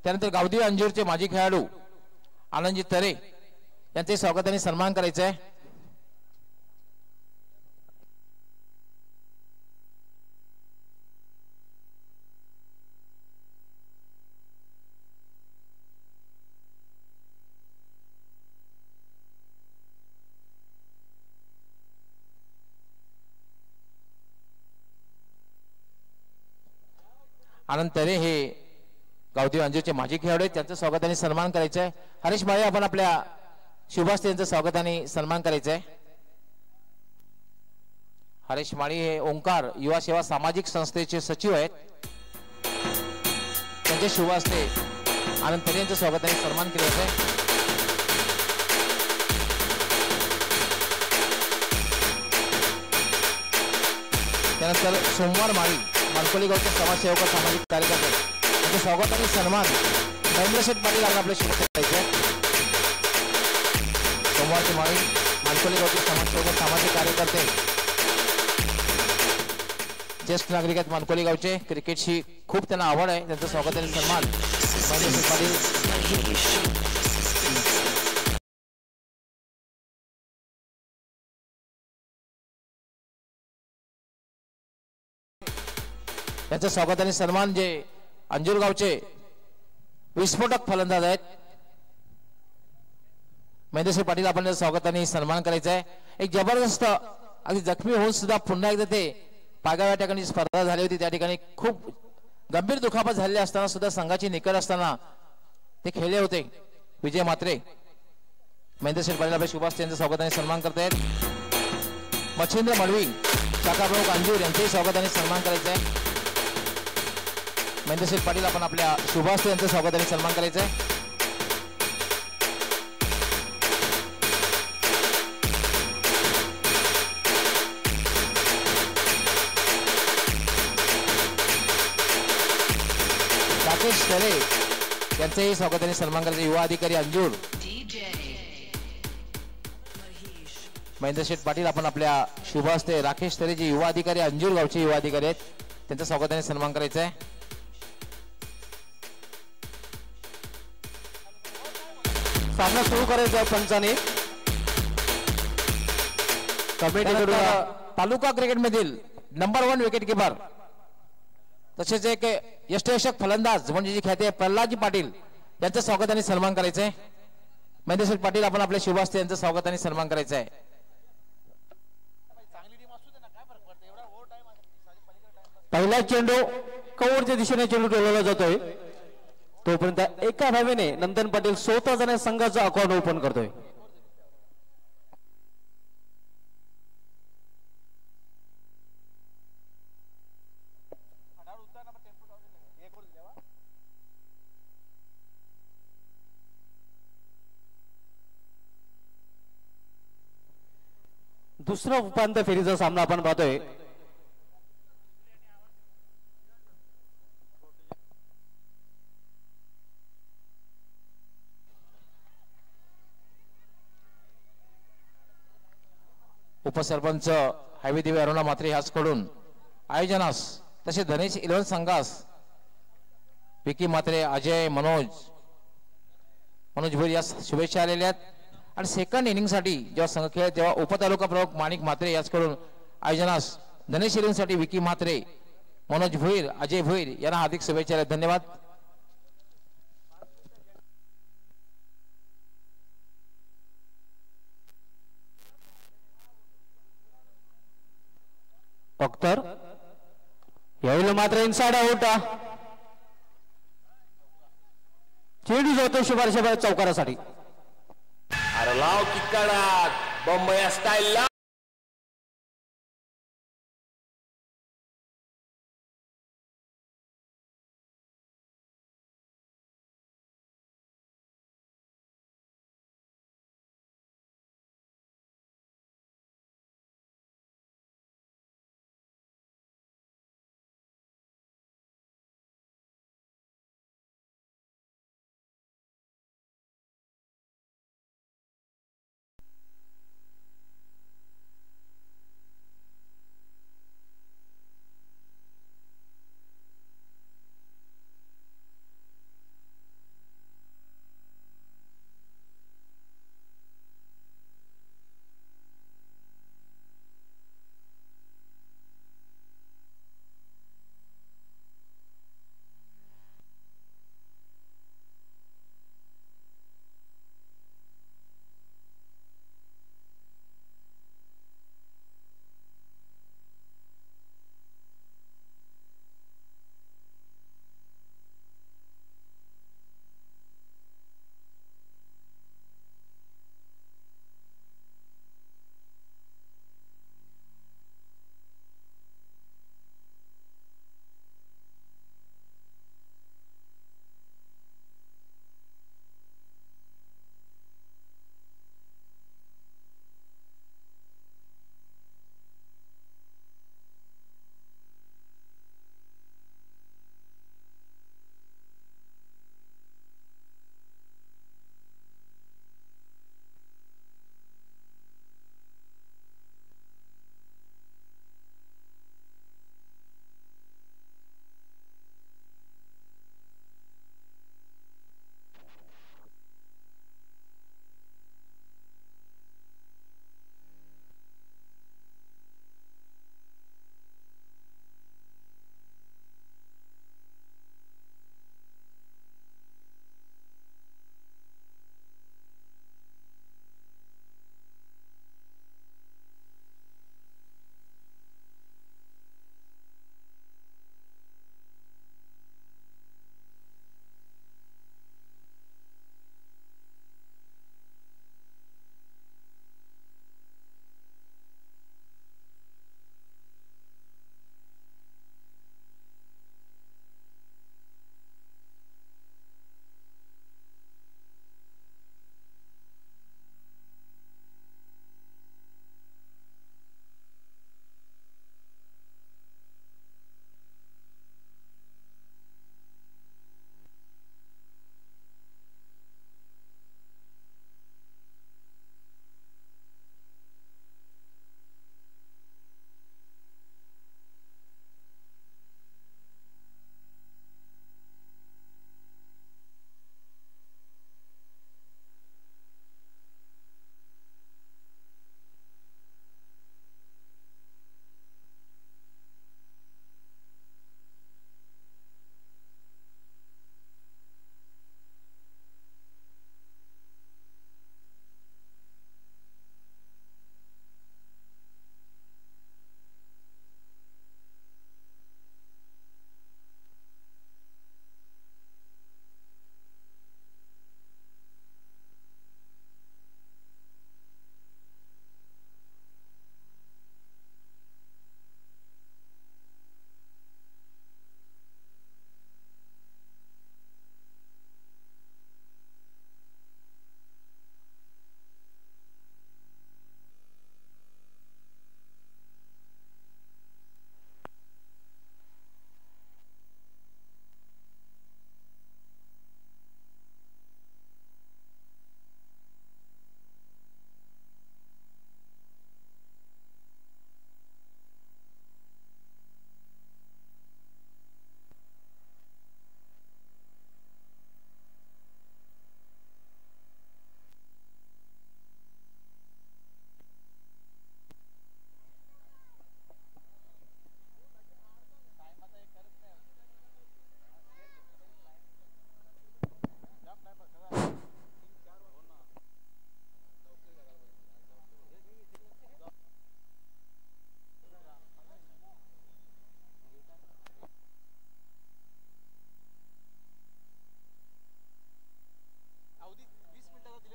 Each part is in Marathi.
त्यानंतर गावदेवी अंजूरचे माजी खेळाडू आनंदजी तरे यांचे स्वागत आणि सन्मान करायचा आहे। आनंद तरे हे गावदेवी अंजूरचे माजी खेळाडू आहेत, त्यांचं स्वागत आणि सन्मान करायचं आहे। हरीश माळी आपण आपल्या शुभास्ते यांचं स्वागत आणि सन्मान करायचं आहे। हरीश माळी हे ओंकार युवा सेवा सामाजिक संस्थेचे सचिव आहेत, त्यांचे शुभास्ते आनंद तरे यांचं स्वागत आणि सन्मान केलं जात आहे। त्यानंतर सोमवार माळी मानकोली गावचे समाजसेवक सामाजिक कार्यकर्ते त्यांचे स्वागत आणि सन्मान महेंद्र शेठ पाटील यांना आपले शुभेच्छा द्यायचे। सोमवारची माळी मानकोली गावचे समाजसेवक सामाजिक कार्यकर्ते ज्येष्ठ नागरिक आहेत मानकोली गावचे, क्रिकेटची खूप त्यांना आवड आहे, त्यांचं स्वागत आणि सन्मान महेंद्र शेठ पाटील। त्यांचं स्वागत आणि सन्मान जे अंजूर गावचे विस्फोटक फलंदाज आहेत महेंद्र पाटील आपण स्वागत आणि सन्मान करायचा आहे। एक जबरदस्त अगदी जखमी होऊन सुद्धा पुन्हा एकदा ते पायगाव या ठिकाणी स्पर्धा झाली होती, त्या ठिकाणी खूप गंभीर दुखापत झालेली असताना सुद्धा संघाची निकड असताना ते खेळले होते। विजय म्हात्रे महेंद्र पाटील आपल्या शुभास्ते यांचं स्वागत आणि सन्मान करतायत। मच्छिंद्र मळवी शाखा प्रमुख अंजूर यांचेही स्वागत आणि सन्मान करायचं आहे। महेंद्र पाटील आपण आपल्या शुभास्ते यांचं स्वागत आणि सन्मान करायचं आहे। राकेश तरे यांचंही स्वागत आणि सन्मान करायचं। युवा अधिकारी अंजूर महेंद्र पाटील आपण आपल्या शुभास्ते राकेश तरे जे युवा अधिकारी अंजूर गावचे युवा अधिकारी आहेत त्यांचं स्वागत आणि सन्मान करायचं आहे। सामना सुरू करायचा आहे पंचाने कमिटीकडून तालुका क्रिकेट मधील नंबर 1 विकेट कीपर तसेच एक यष्टयशक फलंदाज म्हणजे जी ख्याती आहे प्रल्हादजी पाटील यांचं स्वागत आणि सन्मान करायचं आहे। महेंद्र पाटील आपण आपल्या शुभास्ते यांचं स्वागत आणि सन्मान करायचं आहे। पहिला चेंडू कव्हरच्या दिशेने चेंडू ठेवला जातोय, तोपर्यंत एका धावेने नंदन पाटील स्वतः जाणे संघाचं अकाउंट ओपन करतोय। दुसरा उपांत्य फेरीचा सामना आपण पाहतोय। उपसरपंच हायवे देवी अरुणा म्हात्रे ह्याचकडून आयोजनास तसे धनेश 11 संघास विकी म्हात्रे अजय मनोज भोईर या शुभेच्छा आलेल्या आहेत। आणि सेकंड इनिंग साठी जेव्हा संघ खेळ तेव्हा उपतालुका प्रमुख माणिक म्हात्रे याचकडून आयोजनास धनेश इनिंग साठी विकी म्हात्रे मनोज भोईर अजय भोईर यांना हार्दिक शुभेच्छा आहेत, धन्यवाद। डॉक्टर यावेळी मात्र इनसाइड आउट, चेंडू जातो शुभारशा चौकारासाठी। अरे लाव किक्काडात बंबई स्टाईल ला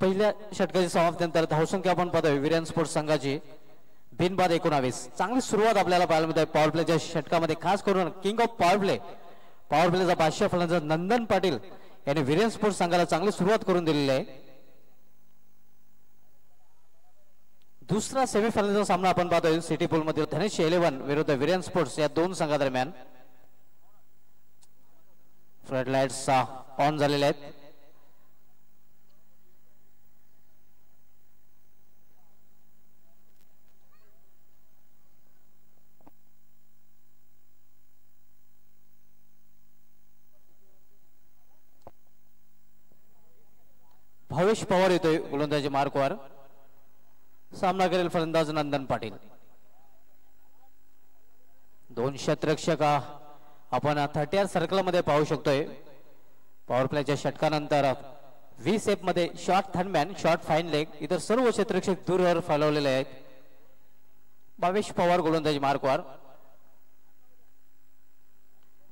पहिल्या षटकाची समाप्तीनंतर धावसंख्या आपण पाहतोय विरेन स्पोर्ट्स संघाची बिनबाद 19. चांगली सुरुवात आपल्याला पाहायला मिळते पॉवर प्लेच्या षटकामध्ये, खास करून किंग ऑफ पॉवर प्लेचा 500 फलंदाज नंदन पाटील यांनी विरेन स्पोर्ट्स संघाला चांगली सुरुवात करून दिलेली आहे. दुसरा सेमीफायनलचा सामना आपण पाहतोय सिटी पूल मधील धनेश 11 विरुद्ध विरेन स्पोर्ट्स या दोन संघादरम्यान. फ्लड लाईट्स ऑन झालेले आहेत. भावेश पवार येतोय गोलंदाजी मार्कवर. सामना करेल फलंदाज नंदन पाटील. दोन शतरक्षक आपण 30 सर्कल मध्ये पाहू शकतोय. पॉवर प्लेच्या षटकानंतर 20 एफ मध्ये short third man, short fine leg, इतर सर्व क्षेत्ररक्षक दूरवर फलवलेले आहेत. भावेश पवार गोलंदाजी मार्कवर.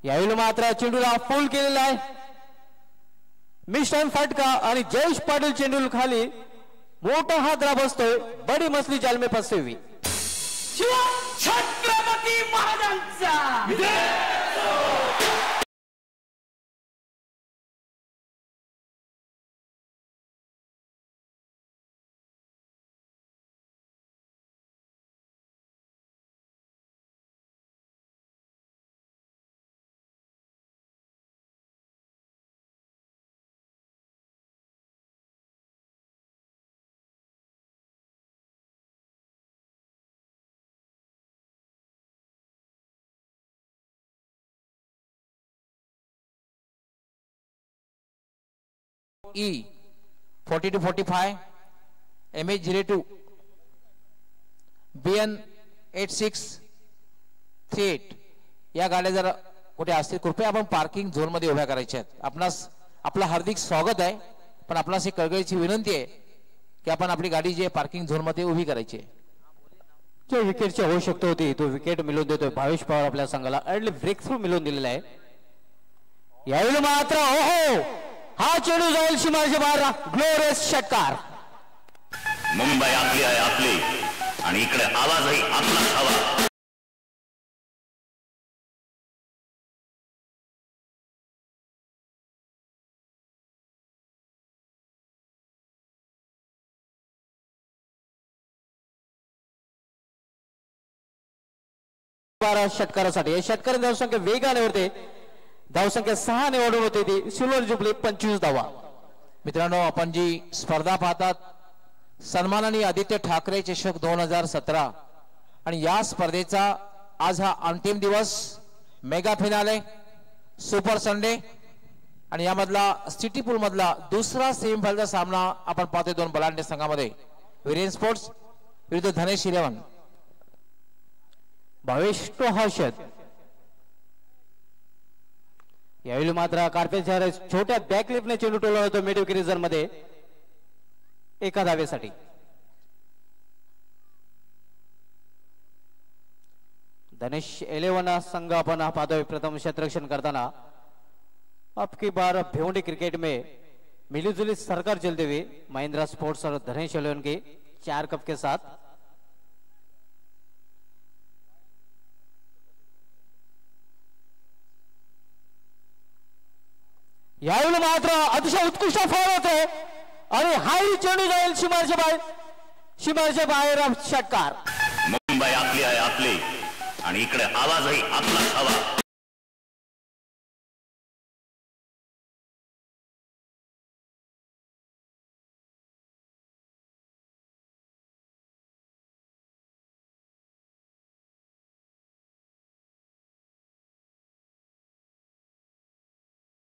यावेळी मात्र चेंडूला फुल केलेला आहे. मिस्टर फटका आणि जयेश पाटील चेंडू खाली मोठा हात बसतोय. बडी मछली जाल में फंसे हुई. छत्रपती महाराजांचा E 40-45, MH02, BN 8638 या गाड्या जर कुठे असतील कृपया आपण पार्किंग झोन मध्ये उभ्या करायच्या आहेत. आपणास आपलं हार्दिक स्वागत आहे, पण आपणास एक कळकळीची विनंती आहे की आपण आपली गाडी जी पार्किंग झोन मध्ये उभी करायची आहे. जो विकेटची आवश्यकता होती तो विकेट मिळवून देतोय भावेश पवार आपल्या संघाला. अर्ली ब्रेक थ्रू मिळवून दिलेला आहे. यावेळी मात्र ओहो हा चेंडू जाईल सीमाच्या बाहेर. ग्लोरियस षटकार. मुंबई आपली आहे, आपली, आणि इकडे आवाजही आपलाच हवा. षटकारासाठी या षटकार धावसंख्या वेगाने होते. धावसंख्या 6 निवडून होती ती सिल्वर जुबली 25 धावा. मित्रांनो, आपण जी स्पर्धा पाहतात सन्माननीय आदित्य ठाकरे चषक 2017 आणि या स्पर्धेचा आज हा अंतिम दिवस, मेगा फिनाले, सुपर संडे आणि यामधला सिटी पूल मधला दुसरा सेमीफायनलचा सामना आपण पाहतोय दोन बलाढ्य संघामध्ये. विरेन स्पोर्ट्स विरुद्ध धनेश 11. भावेश तो हर्षद. यावेळी मात्र कार्पेटच्या छोट्या बॅकलिपने चेंडू टोलला होतो मिड रिझन मध्ये एका धावेसाठी. धनेश 11 संघ आपण पाहतोय प्रथम क्षेत्ररक्षण करताना. अब की बार भिवंडी क्रिकेट में मिलीजुली सरकार चलते हुए महिंद्रा स्पोर्ट्स और धनेश 11 के 4 कप के साथ. यावेळी मात्र अतिशय उत्कृष्ट फॉल होतो आणि हाही चेंडू जाईल सीमाच्या बाहेर षटकार. मुंबई आपली आहे, आपली, आणि इकडे आवाजही आपलाच हवा.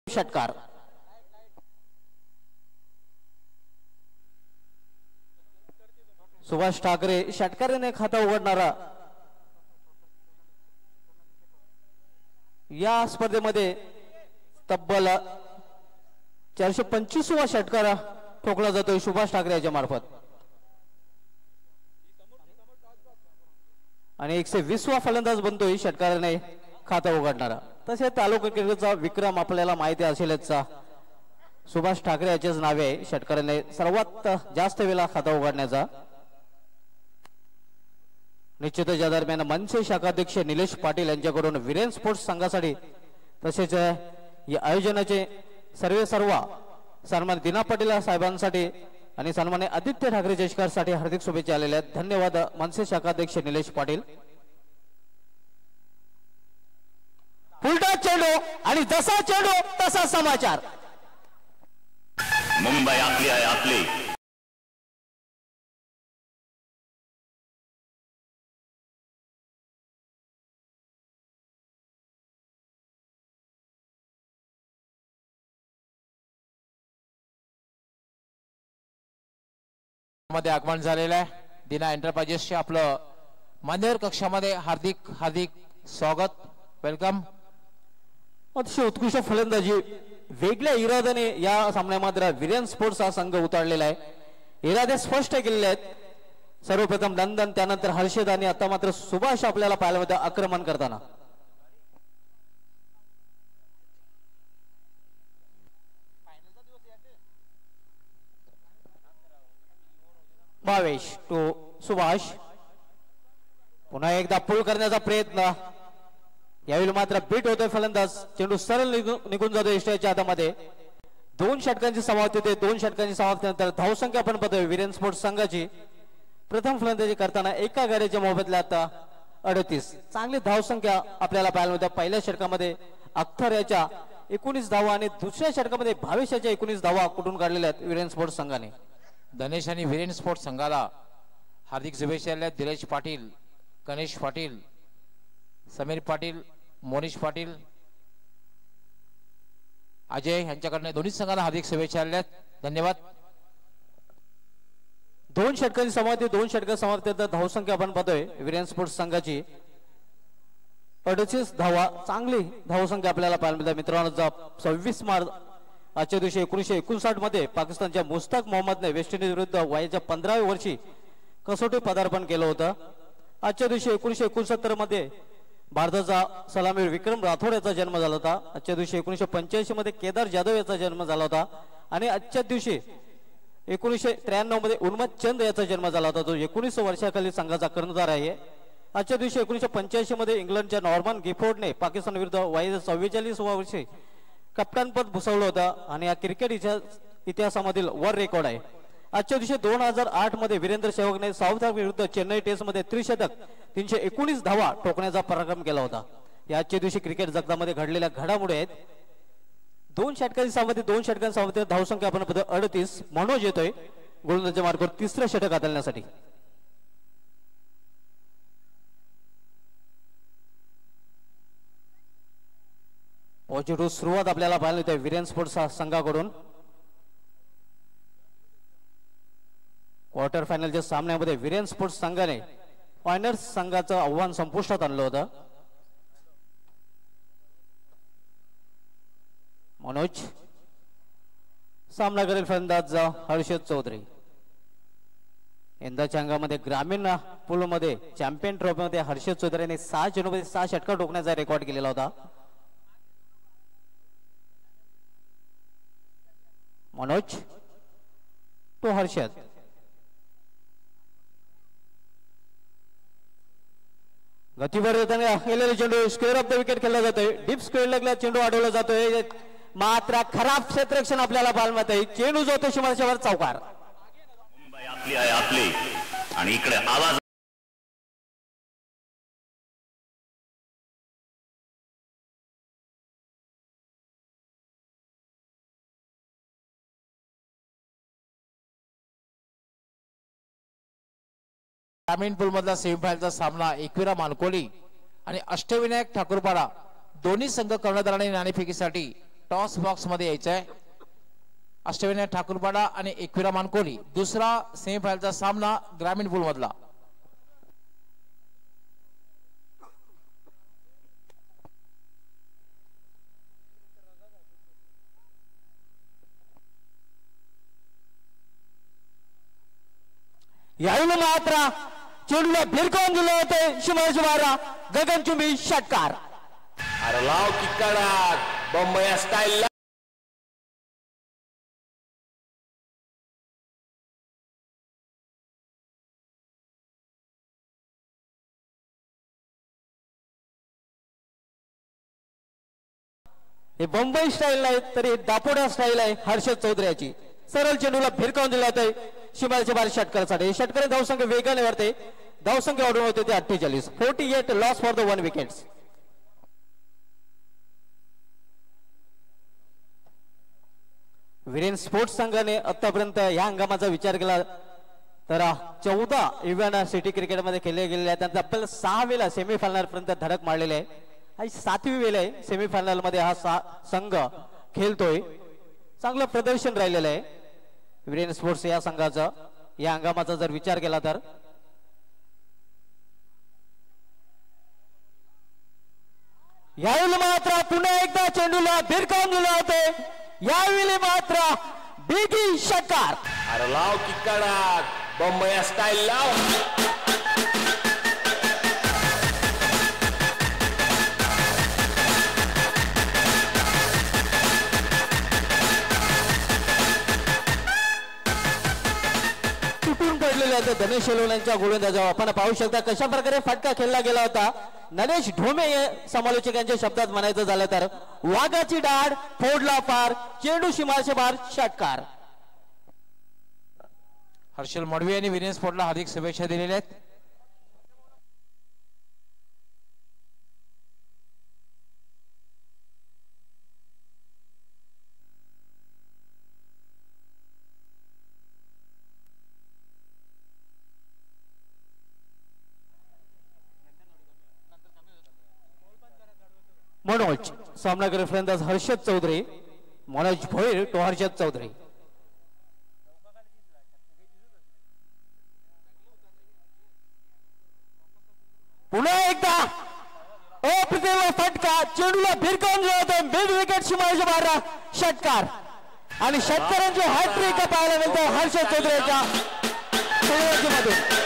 षटकार. सुभाष ठाकरे षटकाराने खाता उघडणारा या स्पर्धेमध्ये तब्बल 425वा षटकार ठोकला जातोय सुभाष ठाकरे याच्या मार्फत आणि 120वा फलंदाज बनतोय षटकाराने खाता उघडणारा. तसे तालुका क्रिकेटचा विक्रम आपल्याला माहिती असेलच. सुभाष ठाकरे याचेच नावे आहे षटकाराने सर्वात जास्त वेळा खाता उघडण्याचा. निश्चितच या दरम्यान मनसे शाखाध्यक्ष निलेश पाटील यांच्याकडून वीरेन स्पोर्ट्स संघासाठी तसेच या आयोजनाचे सर्व सन्मान दिना पाटील साहेबांसाठी आणि सन्मान्य आदित्य ठाकरे जयस्कारसाठी हार्दिक शुभेच्छा आलेल्या आहेत. धन्यवाद मनसे शाखाध्यक्ष निलेश पाटील. उलटा चेंडू आणि जसा चेंडू तसा समाचार. मुंबई आपली आहे आपली. मध्ये आगमन झालेलं आहे. दिना एंटरप्राइजेसचे आपलं मान्यवर कक्षामध्ये हार्दिक हार्दिक स्वागत. वेलकम. अतिशय उत्कृष्ट फलंदाजी वेगळ्या इराद्याने या सामन्यामध्ये वीरेन स्पोर्ट्स हा संघ उतरलेला आहे. इरादे स्पष्ट केलेले आहेत. सर्वप्रथम नंदन, त्यानंतर हर्षद आणि आता मात्र सुभाष आपल्याला पाहायला मिळतं आक्रमण करताना. भावेश टू सुभाष. पुन्हा एकदा पुल करण्याचा प्रयत्न. यावेळी मात्र बीट होतोय फलंदाज. चेंडू सरळ निघून जातो इष्टाच्या हातामध्ये. 2 षटकांची समाप्ती होते. 2 षटकांची समाप्तीनंतर धावसंख्या आपण पाहतोय वीरेन स्पोर्ट्स संघाची. प्रथम फलंदाजी करताना एका गाड्याच्या मोबदल्यात आता 38. चांगली धावसंख्या आपल्याला पाहायला मिळते. पहिल्या षटकामध्ये अख्तर याच्या 19 धावा आणि दुसऱ्या षटकामध्ये भावेश याच्या 19 धावा कुठून काढलेल्या आहेत वीरेन स्पोर्ट्स संघाने. धनेश आणि वीरेन स्पोर्ट्स संघाला हार्दिक शुभेच्छा दिल्या. दिलेश पाटील, गणेश पाटील, समीर पाटील, मोनिश पाटील, अजय यांच्याकडनं दोन्ही संघाला हार्दिक शुभेच्छा दिल्या. धन्यवाद. 2 षटकांची समाप्ती. 2 षटक समाप्ती धावसंख्या आपण पाहतोय वीरेन स्पोर्ट्स संघाची 38 धावा. चांगली धावसंख्या आपल्याला पाहायला मिळते मित्रांनो. 26 मार्च आजच्या दिवशी 1959 मध्ये पाकिस्तानच्या मुस्ताक मोहम्मदने वेस्ट इंडिज विरुद्ध वयाच्या 15व्या वर्षी कसोटी पदार्पण केलं होतं. आजच्या दिवशी 1969 मध्ये भारताचा सलामीवीर विक्रम राठोड याचा जन्म झाला होता. आजच्या दिवशी 1985 मध्ये केदार जाधव याचा जन्म झाला होता. आणि आजच्या दिवशी 1993 मध्ये उन्मत चंद याचा जन्म झाला होता, जो 19 वर्षाखाली संघाचा कर्णधार आहे. आजच्या दिवशी 1985 मध्ये इंग्लंडच्या नॉर्मन गिफोर्डने पाकिस्तान विरुद्ध वयाच्या 44व्या वर्षी कप्तानपद भूषवलं होतं आणि या क्रिकेट इतिहासामधील वर रेकॉर्ड आहे. आजच्या दिवशी 2008 मध्ये वीरेंद्र सहवागने साऊथ आफ्रिका विरुद्ध चेन्नई टेस्ट मध्ये त्रिशतक 319 धावा ठोकण्याचा पराक्रम केला होता. या आजच्या दिवशी क्रिकेट जगतामध्ये घडलेल्या घडामोडी आहेत. 2 षटकांची समाप्ती. 2 षटकांची समाप्ती धावसंख्या आपण 38. मनोज येतोय गोलंदाजीच्या मार्गावर 3रं षटक हाताळण्यासाठी. पॉझिटिव्ह सुरुवात आपल्याला पाहायला मिळते वीरेन स्पोर्ट्स संघाकडून. क्वार्टर फायनलच्या सामन्यामध्ये वीरेन स्पोर्ट्स संघाने फायनर्स संघाचं आव्हान संपुष्टात आणलं होतं. मनोज सामना करेल फलंदाज हर्षद चौधरी. यंदाच्या अंगामध्ये ग्रामीण पूल मध्ये चॅम्पियन ट्रॉफी मध्ये हर्षद चौधरी यांनी 6 चेंडूमध्ये 6 षटकार ठोकण्याचा रेकॉर्ड केलेला होता. मनोज तो हर्षद. गतीवर गेलेला चेंडू स्क्वेअर ऑफ द विकेट खेळला जातोय. डीप स्क्वेअर लागला चेंडू अडवला जातोय. मात्र खराब क्षेत्ररक्षण आपल्याला पाहायला मिळतंय. चेंडू जो तो सीमारेषेवर चौकार. मुंबई आपली आहे आपली आणि इकडे आवाज. ग्रामीण पूल मधला सेमीफायनलचा सामना एकविरा मानकोली आणि अष्टविनायक ठाकूरपाडा दोन्ही संघ कर्णधाराने नाणेफेकीसाठी टॉस बॉक्स मध्ये यायचा आहे. अष्टविनायक ठाकूरपाडा आणि एकविरा मानकोली दुसरा सेमीफायनलचा सामना ग्रामीण पूल मधला. यावेळी मात्र चेंडूला भिरकावून दिलं होतं शिवारा गगनचुंबी षटकार. अरे लाव किक्काडात बंबई स्टाईल. हे बंबई स्टाईल नाही तर हे दापोडा स्टाईल आहे हर्षद चौधरी याची. सरळ चेंडूला भिरकावून दिला जातोय शिमालच्या बाहेर षटकारासाठी. षटकार धावसंख्या वेगाने वाढते. धावसंख्या वाढून होते ते 48. 48 loss for the 1 wickets. Viren sports संघाने आतापर्यंत या हंगामाचा विचार केला तर 14 इव्हेंट सिटी क्रिकेटमध्ये खेळले गेलेले आहेत. त्यांचा आपल्याला 6 वेळा सेमीफायनल पर्यंत धडक मारलेली आहे आणि 7वी वेळ आहे सेमीफायनल मध्ये हा संघ खेळतोय. चांगलं प्रदर्शन राहिलेलं आहे वीरेन स्पोर्ट्स या संघाचं या हंगामाचा जर विचार केला तर. यावेळी मात्र पुन्हा एकदा चेंडूला भिरकावून दिलं होते. यावेळी मात्र बिगी षटकार. अरे लाव किक्काडात बंबई स्टाईल लाव. तुटून पडलेले होते धनेश शेलवण्यांच्या गोलंदाजावर. आपण पाहू शकता कशा प्रकारे फटका खेळला गेला होता. नरेश ढोमे समालोचकांच्या शब्दात म्हणायचं झालं तर वाघाची डाळ फोडला पार चेंडू सीमाच्या बाहेर षटकार. हर्षल मडवी यांनी वीरेन स्पोर्ट्सला हार्दिक शुभेच्छा दिलेल्या आहेत. मनोज सामनाकर फलंदाज हर्षद चौधरी. मनोज भोईर तो हर्षद चौधरी. पुन्हा एकदा अप्रतिम फटका चेंडूला भिरकावून होते मिड विकेट सीमाच्या बाहेर षटकार आणि षटकारांची हॅट्रिक पाहायला मिळते हर्षद चौधरीच्या मध्ये.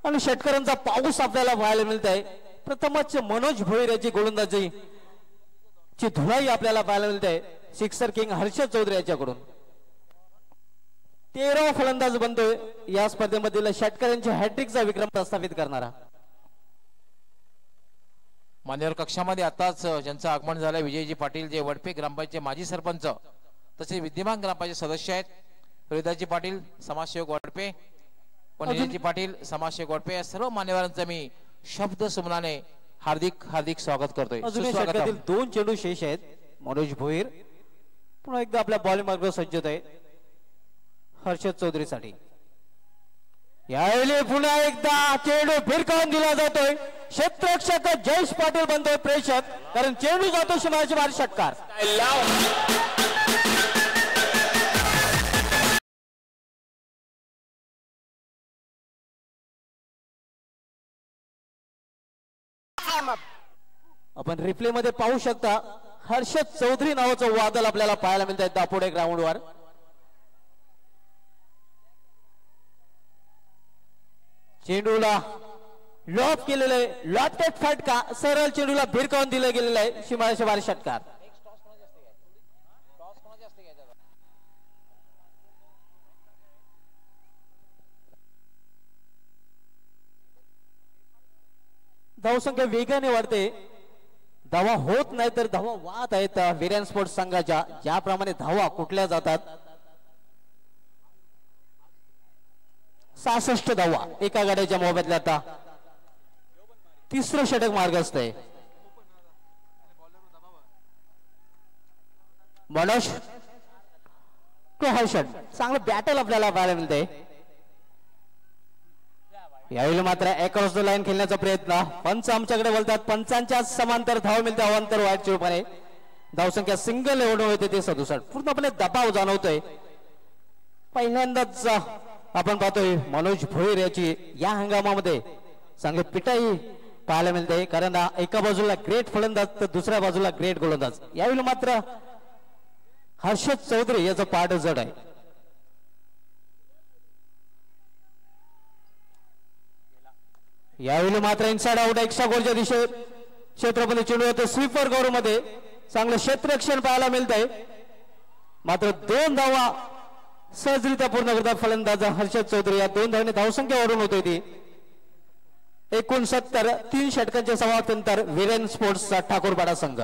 आणि षटकारांचा पाऊस आपल्याला पाहायला मिळत आहे. प्रथमच मनोज भोईर याची गोलंदाजी ची धुलाई आपल्याला पाहायला मिळते सिक्सर किंग हर्षद चौधरी याच्याकडून. 13वा फलंदाज बनतोय या स्पर्धेमधील षटकारांच्या हॅट्रिकचा विक्रम प्रस्थापित करणारा. मान्यवर कक्षामध्ये आताच ज्यांचं आगमन झालंय विजयजी पाटील जे वडपे ग्रामपंचायतचे माजी सरपंच तसे विद्यमान ग्रामपंचायत सदस्य आहेत. रोहिदाजी पाटील समाजसेवक वडपे विजयजी पाटील समाजसेवक वडपे या सर्व मान्यवरांचं मी शब्द सुमनाने हार्दिक हार्दिक स्वागत करतोय. षटकातील 2 चेंडू शेष आहेत. मनोज भोईर पुन्हा एकदा आपल्या बॉलिंग मार्गावर सज्ज आहे हर्षद चौधरीसाठी. यावेळी पुन्हा एकदा चेंडू भिरकावून दिला जातोय. क्षेत्ररक्षक जयेश पाटील बनतोय प्रेषक कारण चेंडू जातो सीमाच्या बाहेर षटकार. आपण रिप्ले मध्ये पाहू शकता हर्षद चौधरी नावाचं वादळ आपल्याला पाहायला मिळत आहे दापोडे ग्राउंडवर. चेंडूला लॉप केलेलं आहे. लॉटेड फटका सरळ चेंडूला भिरकावून दिलं गेलेलं आहे सीमाच्या बाहेर षटकार. धावसंख्या वेगाने वाढते. धावा होत नाही तर धावा वाहत आहेत वीरेन स्पोर्ट्स संघाच्या. ज्याप्रमाणे धावा कुठल्या जातात 66 धावा एका गाड्याच्या मोबाईलला. आता 3रं षटक मार्ग असतंय. मनोज तो हर्षद चांगलं बॅटल आपल्याला पाहायला मिळते. यावेळी मात्र अक्रॉस द लाईन खेळण्याचा प्रयत्न. पंच आमच्याकडे बोलतात पंचांच्या समांतर धाव मिळते अवांतर वाईट चेडूपणे. धावसंख्या सिंगल एवढ होते ते 67. पूर्णपणे दबाव जाणवतोय. पहिल्यांदाच आपण पाहतोय मनोज भोईर याची या हंगामामध्ये चांगली पिटाई पाहायला मिळते कारण एका बाजूला ग्रेट फलंदाज तर दुसऱ्या बाजूला ग्रेट गोलंदाज. यावेळी मात्र हर्षद चौधरी याचं पाठ जड आहे. यावेळी मात्र इनसाइड आउट एक्स्ट्रा गोलच्या दिशेत क्षेत्रपती चेंडू होते स्वीपर गौरव मध्ये. चांगलं क्षेत्ररक्षण पाहायला मिळत आहे. मात्र 2 धावा सहजरित्या पूर्ण करतात फलंदाज हर्षद चौधरी. या 2 धावने धावसंख्या वाढून होते ती 69. 3 षटकांच्या समाप्तीनंतर वीरेन स्पोर्ट्सचा ठाकूरपाडा संघ.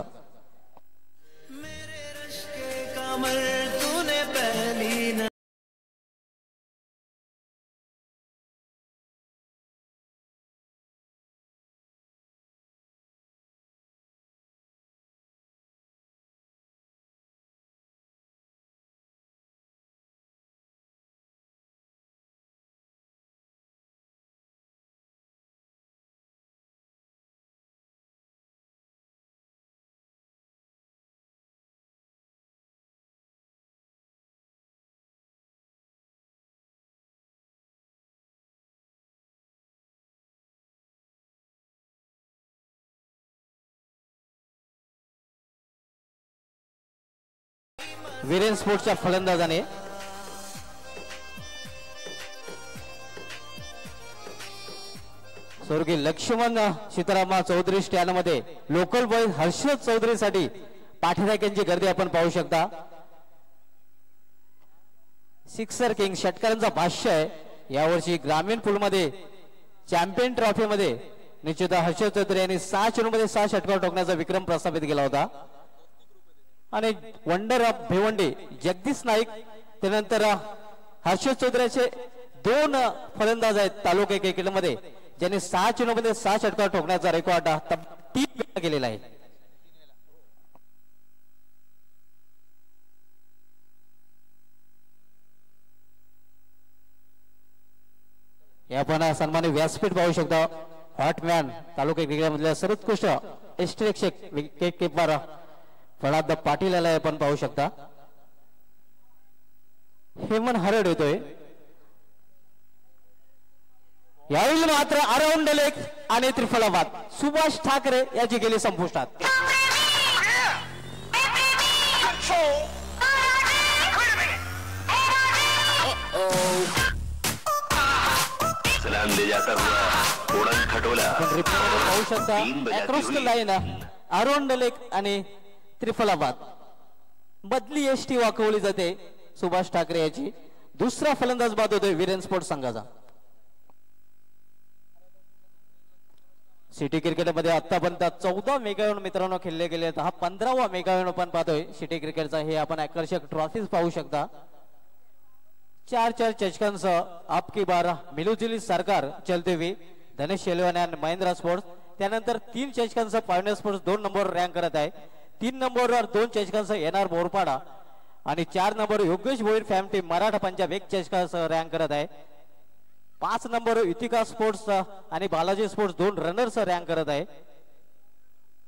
वीरेन स्पोर्ट्सच्या फलंदाजाने स्वर्गीय लक्ष्मण सीतारामा चौधरी स्टँड मध्ये लोकल बॉय हर्षद चौधरी साठी पाठीराख्यांची गर्दी आपण पाहू शकता. सिक्सर किंग षटकारांचा भाष्य आहे. यावर्षी ग्रामीण पूल मध्ये चॅम्पियन ट्रॉफी मध्ये निश्चित हर्षद चौधरी यांनी 6 चेंडूमध्ये 6 षटकार ठोकण्याचा विक्रम प्रस्थापित केला होता. आणि वंडर ऑफ भिवंडी जगदीश नाईक त्यानंतर हर्षद चौधरीचे 2 फलंदाज आहेत तालुका क्रिकेट मध्ये ज्यांनी 6 चेंडूमध्ये 6 षटकार ठोकण्याचा रेकॉर्ड 3 वेळा केलेला आहे. या पण सन्मानित व्यासपीठ पाहू शकता. हॉटमॅन तालुका क्रिकेट मधल्या सर्वोत्कृष्ट यष्टिरक्षक विकेट कीपर प्रल्हाद पाटील याला आपण पाहू शकता. हेमंत हरड येतोय. यावेळी मात्र अराउंड लेग आणि त्रिफलाबाद सुभाष ठाकरे याची गेली संपुष्टात. सलाम ले जाता हुआ उड़न खटोला पाहू शकता. Across the line around leg आणि त्रिफलाबाद बदली एसटी वाकवली जाते सुभाष ठाकरे याची. दुसरा फलंदाज बाद होतोय वीरेन स्पोर्ट्स संघाचा. सिटी क्रिकेटमध्ये आतापर्यंत 14 मेगा मित्रांनो खेळले गेले आहेत. हा 15वा मेगा आपण पाहतोय सिटी क्रिकेटचा. हे आपण आकर्षक ट्रॉफीज पाहू शकता. 4 चषकांसह आपकी बार मिलुजुली सरकार चलते हुए धनेश शेलवाने आणि महिंद्रा स्पोर्ट्स. त्यानंतर 3 चषकांसह पायनियर स्पोर्ट्स 2 नंबरवर रँक करत आहे. 3 नंबरवर 2 चषकांसह एनआर बोरपाडा आणि 4 नंबर योगेश भोईर फॅम टीम मराठा पंजाब 1 चषकासह रँक करत आहे. 5 नंबर इतिका स्पोर्ट्स आणि बालाजी स्पोर्ट्स 2 रनर्स रँक करत आहे.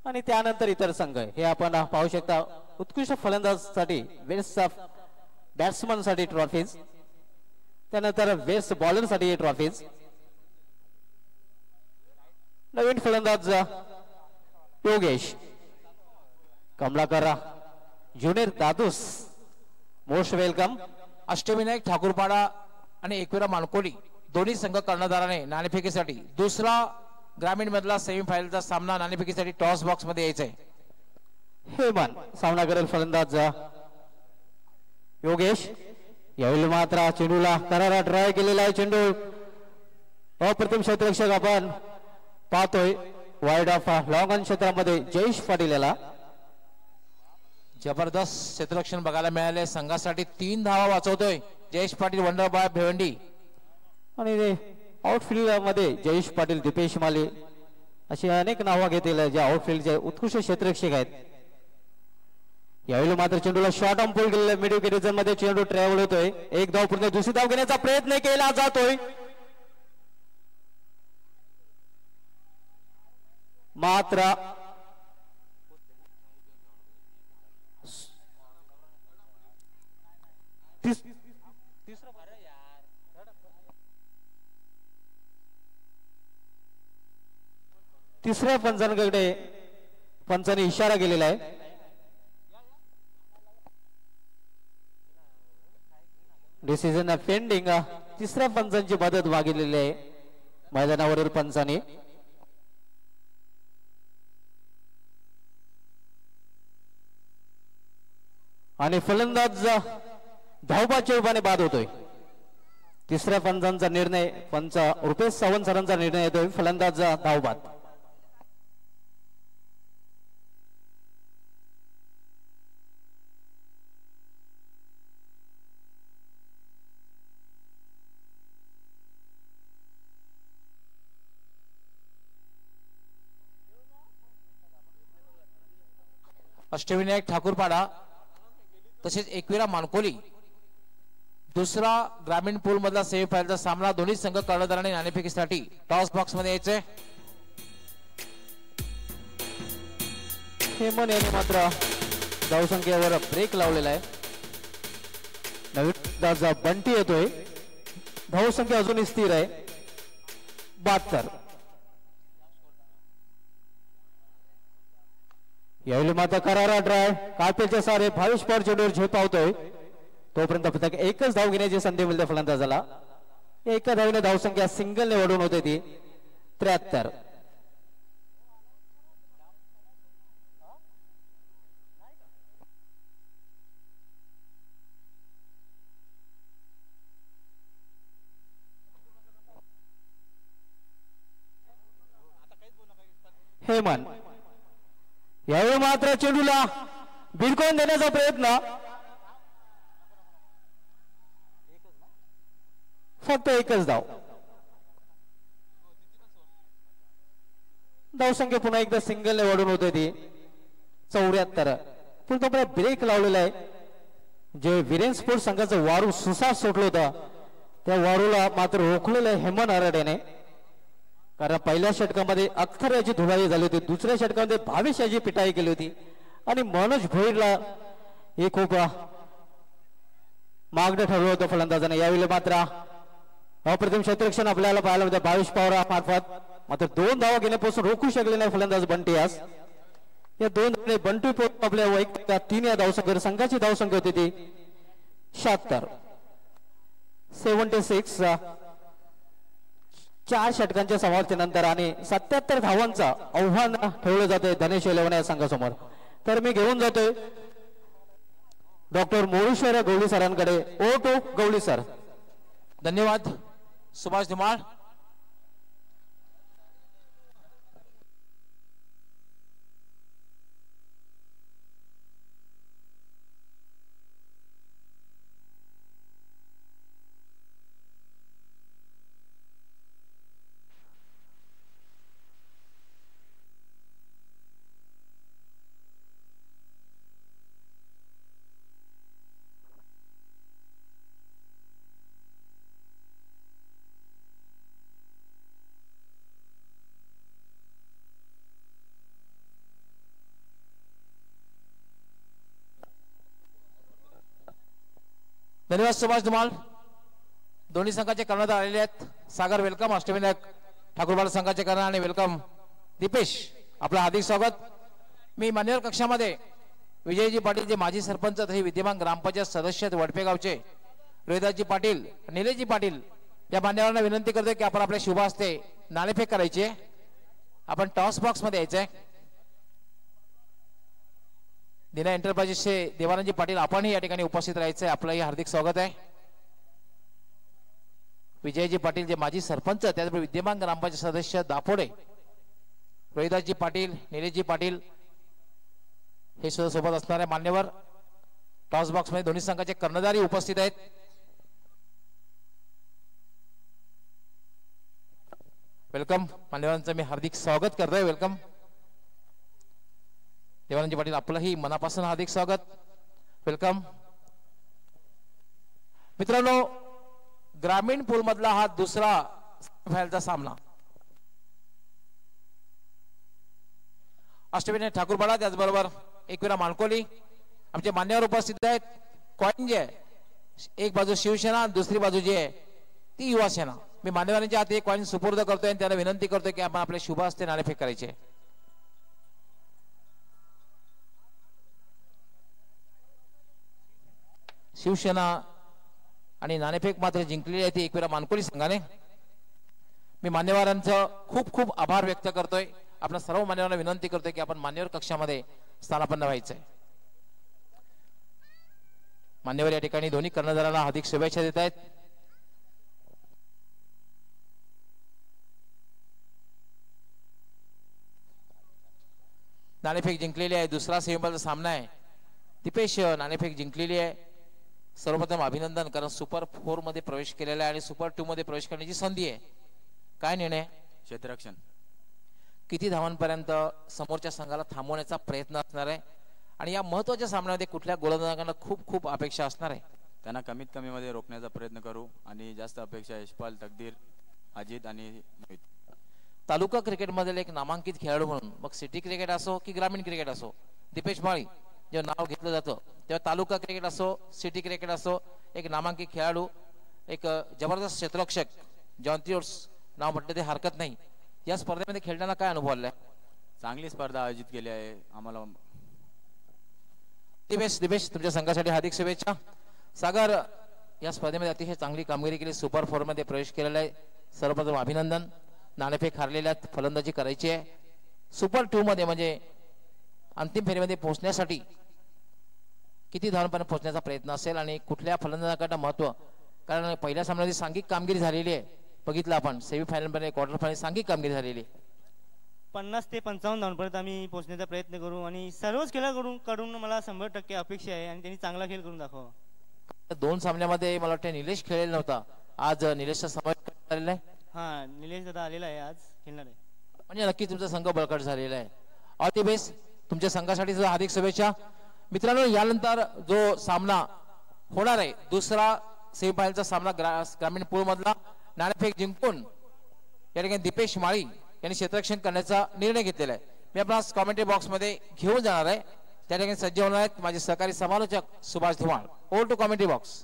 आणि त्यानंतर इतर संघ हे आपण पाहू शकता. उत्कृष्ट फलंदाजासाठी बेस्ट बॅट्समन साठी ट्रॉफीज, त्यानंतर बेस्ट बॉलर साठी ट्रॉफीज. नवीन फलंदाज Yogesh Kamlakar junior Dadus most welcome. Ashtavinayak Thakurpada आणि एकविरा मानकोली दोन्ही संघ कर्णधाराने नाणेफेकीसाठी दुसरा ग्रामीण मधला सेमीफायनलचा सामना नाणेफेकीसाठी टॉस बॉक्स मध्ये यायचा आहे. हेमन सामना करेल फलंदाज योगेश. यावेळी मात्र चेंडूला करारा ट्राय केलेला आहे. चेंडू अप्रतिम क्षेत्ररक्षक आपण पाहतोय वाईड ऑफ लॉंग ऑन क्षेत्रामध्ये जयेश पाटील याला. जबरदस्त क्षेत्ररक्षण बघायला मिळाले. संघासाठी 3 धावा वाचवतोय जयेश पाटील वंडर बॉय भिवंडी. आणि आउटफील्ड मध्ये जयेश पाटील दीपेश माली अशी अनेक नावं घेतील जे आउटफील्डचे उत्कृष्ट क्षेत्ररक्षक आहेत. यावेळी मात्र चेंडूला शॉर्ट ऑन पुल केलेला मिड विकेट रिजन मध्ये चेंडू ट्रॅव्हल होतोय. 1 धाव पूर्ण. दुसरी धाव घेण्याचा प्रयत्न केला जातोय मात्र तिसऱ्या पंचांकडे पंचाने इशारा केलेला आहे. Decision pending. तिसऱ्या पंचांची मदत मागितलेली आहे मैदानावरील पंचाने. आणि फलंदाज धावबाच्या रूपाने बाद होतोय. तिसऱ्या पंचांचा निर्णय पंच रुपेश सावंत सरांचा निर्णय येतोय. फलंदाज धावबाद. अष्टविनायक ठाकूरपाडा तसेच एकविरा मानकोली दुसरा ग्रामीण पूल मधला सेमीफायनलचा सामना दोन्ही संघ कर्णधार आणि नाणेफेकीसाठी टॉस बॉक्स मध्ये यायचे. हेमन यांनी मात्र धावसंख्येवर ब्रेक लावलेला आहे. नवीन बंटी येतोय. धावसंख्या अजूनही स्थिर आहे 72. यावेळी मात्र करारा ड्राय कापेच्या सारे 22 पॉवर चेंडूवर झेपावतोय. तोपर्यंत फक्त एकच धाव घेण्याची संधी मिळते फलंदाजाला. एका धावीने धावसंख्या सिंगलने वाढून होते ती 73. हेमन यावेळी मात्र चेंडूला भिरकवून देण्याचा प्रयत्न. फक्त एकच धाव. धावसंख्या पुन्हा एकदा सिंगलने वाढून होते ती 74. पूर्णपणे ब्रेक लावलेला आहे. जे वीरेन स्पोर्ट्स संघाचं वारू सुसाट सोडलं होतं त्या वारूला मात्र रोखलेलं आहे हेमन आराड्याने. कारण पहिल्या षटकामध्ये अख्तर याची धुळाई झाली होती. दुसऱ्या षटकामध्ये भावेश याची पिटाई केली होती आणि मनोज भोईरला हे खूप मागणं ठरवलं होतं फलंदाजाने. यावेळी मात्र अप्रतिम क्षेत्ररक्षण आपल्याला पाहायला मिळतं भावेश पवार मार्फत. मात्र 2 धावा घेण्यापासून रोखू शकले नाही फलंदाज बंटी. आज या 2 धावने बंटी पोहोच आपल्या वैयक्तिक 3 या धावसंख्येवर संघाची धावसंख्या होती ती 76. 76 4 षटकांच्या समाप्तीनंतर आणि 77 धावांचा आव्हान ठेवलं जाते धनेश इलेव्हन या संघासमोर. तर मी घेऊन जातोय डॉक्टर मोरेश्वर गवळी सरांकडे. ओ टू गवळी सर. धन्यवाद सुभाष धुमाळ. धन्यवाद सुभाष धुमाळ. दोन्ही संघाचे कर्णधार आलेले आहेत. सागर वेलकम. अष्टविनायक ठाकूरपाडा संघाचे कर्णधार आणि वेलकम दीपेश. आपलं हार्दिक स्वागत. मी मान्यवर कक्षामध्ये विजयजी पाटील जे माजी सरपंच तसे विद्यमान ग्रामपंचायत सदस्य वडपेगावचे रोहिदासजी पाटील निलेशजी पाटील या मान्यवरांना विनंती करतो की आपण आपल्या शुभ हस्ते नाणेफेक करायची आहे. आपण टॉस बॉक्स मध्ये यायचंय. दिना एंटरप्राइजेसचे देवानंदजी पाटील आपणही या ठिकाणी उपस्थित राहायचंय. आपलंही हार्दिक स्वागत आहे. विजयजी पाटील जे माजी सरपंच त्याचबरोबर विद्यमान ग्रामपंचायत सदस्य दापोडे रोहिदासजी पाटील निलेशजी पाटील हे सुद्धा सोबत असणारे मान्यवर टॉस बॉक्स मध्ये दोन्ही संघाचे कर्णधारही उपस्थित आहेत. वेलकम. मान्यवरांचं मी हार्दिक स्वागत करतोय. वेलकम. देवानंदजी पाटील आपलंही मनापासून हार्दिक स्वागत. वेलकम. मित्रांनो ग्रामीण पूल मधला हा दुसरा फायनलचा सामना अष्टविनायक ठाकूरपाडा त्याचबरोबर एकविरा मानकोली आमचे मान्यवर उपस्थित आहेत. कॉइन जे आहे एक बाजू शिवसेना दुसरी बाजू जी आहे ती युवा सेना. मी मान्यवरांच्या हाती एक कॉइन सुपूर्द करतोय आणि त्यांना विनंती करतोय की आपण आपले शुभ हस्ते नाणेफेक करायचे. शिवसेना आणि नाणेफेक मात्र जिंकलेली आहे ती एकविरा मानकोली संघाने. मी मान्यवरांचं खूप खूप आभार व्यक्त करतोय. आपण सर्व मान्यवरांना विनंती करतोय की आपण मान्यवर कक्षामध्ये स्थानापन्न व्हायचंय. मान्यवर या ठिकाणी दोन्ही कर्णधारांना हार्दिक शुभेच्छा देत आहेत. नाणेफेक जिंकलेली आहे. दुसरा सेमीफायनलचा सामना आहे. दीपेश नाणेफेक जिंकलेली आहे. सर्वप्रथम अभिनंदन, कारण सुपर 4 मध्ये प्रवेश केलेला आहे आणि सुपर 2 मध्ये प्रवेश करण्याची संधी आहे. काय निर्णय? क्षेत्ररक्षण. किती धावांपर्यंत समोरच्या संघाला थांबवण्याचा प्रयत्न असणार आहे आणि या महत्वाच्या सामन्यामध्ये कुठल्या गोलंदाजांना खूप खूप अपेक्षा असणार आहे? त्यांना कमीत कमी मध्ये रोखण्याचा प्रयत्न करू आणि जास्त अपेक्षा यशपाल, तकदीर, अजित आणि मोहित. तालुका क्रिकेटमधील एक नामांकित खेळाडू म्हणून, मग सिटी क्रिकेट असो की ग्रामीण क्रिकेट असो, दीपेश माळी जे नाव घेतलं जातं तेव्हा तालुका क्रिकेट असो सिटी क्रिकेट असो, एक नामांकित खेळाडू, एक जबरदस्त क्षेत्ररक्षक, जॉन्टिओर्स नाव म्हटलं ते हरकत नाही. या स्पर्धेमध्ये खेळताना काय अनुभव आलाय? चांगली स्पर्धा आयोजित केली आहे आम्हाला. दिपेश तुमच्या संघासाठी हार्दिक शुभेच्छा. सागर या स्पर्धेमध्ये अतिशय चांगली कामगिरी केली, सुपर 4 मध्ये प्रवेश केलेला आहे. सर्वप्रथम अभिनंदन. नाणेफेक हारलेल्या फलंदाजी करायची आहे. सुपर 2 मध्ये म्हणजे अंतिम फेरीमध्ये पोहोचण्यासाठी किती धावांपर्यंत पोहोचण्याचा प्रयत्न असेल आणि कुठल्या फलंदाजाकडे महत्व? कारण पहिल्या सामन्यामध्ये सांघिक कामगिरी झालेली आहे, बघितलं आपण. सेमीफायनल मध्ये क्वार्टर फायनल सांघिक कामगिरी झालेली. 50 ते 55 धावांपर्यंत आम्ही पोहोचण्याचा प्रयत्न करू आणि सर्वच खेळाडूंकडून मला 100% अपेक्षा आहे आणि त्यांनी चांगला खेळ करून दाखवा. 2 सामन्यामध्ये मला वाटतं निलेश खेळलेला नव्हता, आज निलेशचा समावेश झालेला आहे. हा, निलेश दादा आलेला आहे, आज खेळणार आहे. म्हणजे नक्की तुमचा संघ बळकट झालेला आहे. All the best. तुमच्या संघासाठी सुद्धा हार्दिक शुभेच्छा. मित्रांनो, यानंतर जो सामना होणार आहे, दुसरा सेमीफायनलचा सामना ग्रामीण पूल मधला, नाणेफेक जिंकून या ठिकाणी दीपेश माळी यांनी क्षेत्ररक्षण करण्याचा निर्णय घेतलेला आहे. मी आपणास कॉमेंट्री बॉक्स मध्ये घेऊन जाणार आहे. त्या ठिकाणी सज्ज होणार आहेत माझे सहकारी समालोचक Subhash Dhumal. Over to commentary box.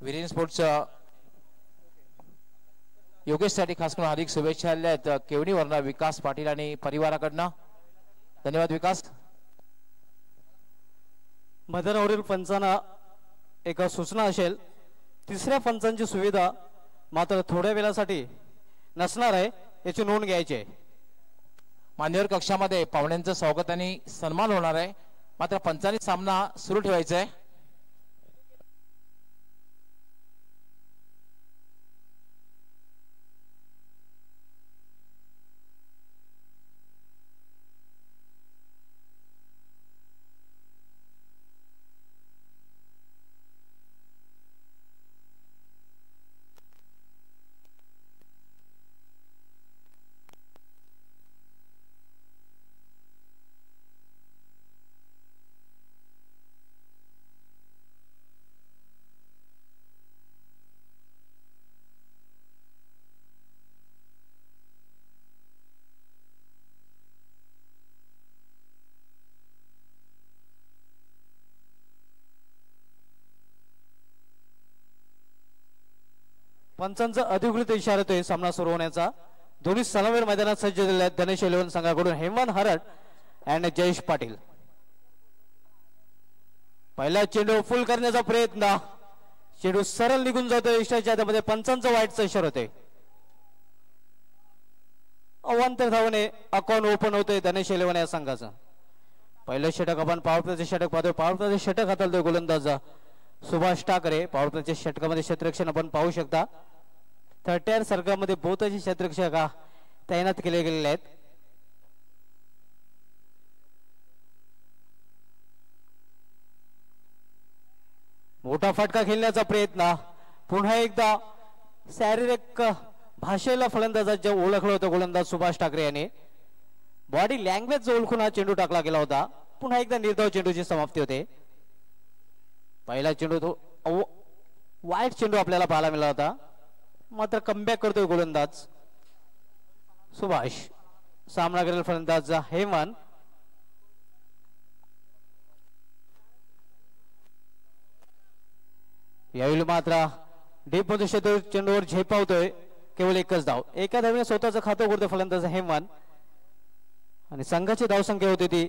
Viren स्पोर्ट्सच्या योगेशसाठी खास करून हार्दिक शुभेच्छा आल्या आहेत केवणीवरनं विकास पाटील आणि परिवाराकडनं. धन्यवाद विकास. मैदानावरील पंचांना एक सूचना असेल, तिसऱ्या पंचांची सुविधा मात्र थोड्या वेळासाठी नसणार आहे, याची नोंद घ्यायची आहे. मान्यवर कक्षामध्ये पाहुण्यांचं स्वागत आणि सन्मान होणार आहे, मात्र पंचांनी सामना सुरू ठेवायचा आहे. पंचांचा अधिकृत इशारा येतोय सामना सुरू होण्याचा. दोन्ही सलामीर मैदानात सज्ज झालेले आहेत. गणेश 11 संघाकडून हेमंत हरट आणि जयेश पाटील. पहिला चेंडू फुल करण्याचा प्रयत्न, चेंडू सरळ निघून जातोय इष्टाच्या हातामध्ये. पंचांचा वाईटचा इशारा होतोय. अवांतर धावने अकाउंट ओपन होतोय गणेश 11 या संघाचा. पहिलं षटक आपण पॉवर प्लेचे षटक पाहतोय. पॉवर प्लेचे षटक हाताळतोय गोलंदाज सुभाष ठाकरे. पॉवर प्लेच्या षटकामध्ये क्षेत्ररक्षण आपण पाहू शकता. 30 सर्कलमध्ये बहुतांशी क्षेत्ररक्षक तैनात केले गेलेले आहेत. मोठा फटका खेळण्याचा प्रयत्न, पुन्हा एकदा शारीरिक भाषेला फलंदाजाच्या ओळखलं होतं गोलंदाज सुभाष ठाकरे यांनी. बॉडी लँग्वेज ओळखून हा चेंडू टाकला गेला होता. पुन्हा एकदा निर्धाव चेंडूची समाप्ती होते. पहिला चेंडू तो वाईट चेंडू आपल्याला पाहायला मिळाला होता, मात्र कमबॅक करतोय गोलंदाज सुभाष. सामना करेल फलंदाज हेमंत. यावेळी मात्र डीप मध्ये चेंडूवर झेपावतोय केवळ एकच धाव. एका धावेने स्वतःचं खातं उघडतो फलंदाज हेमवान आणि संघाची धावसंख्या होती ती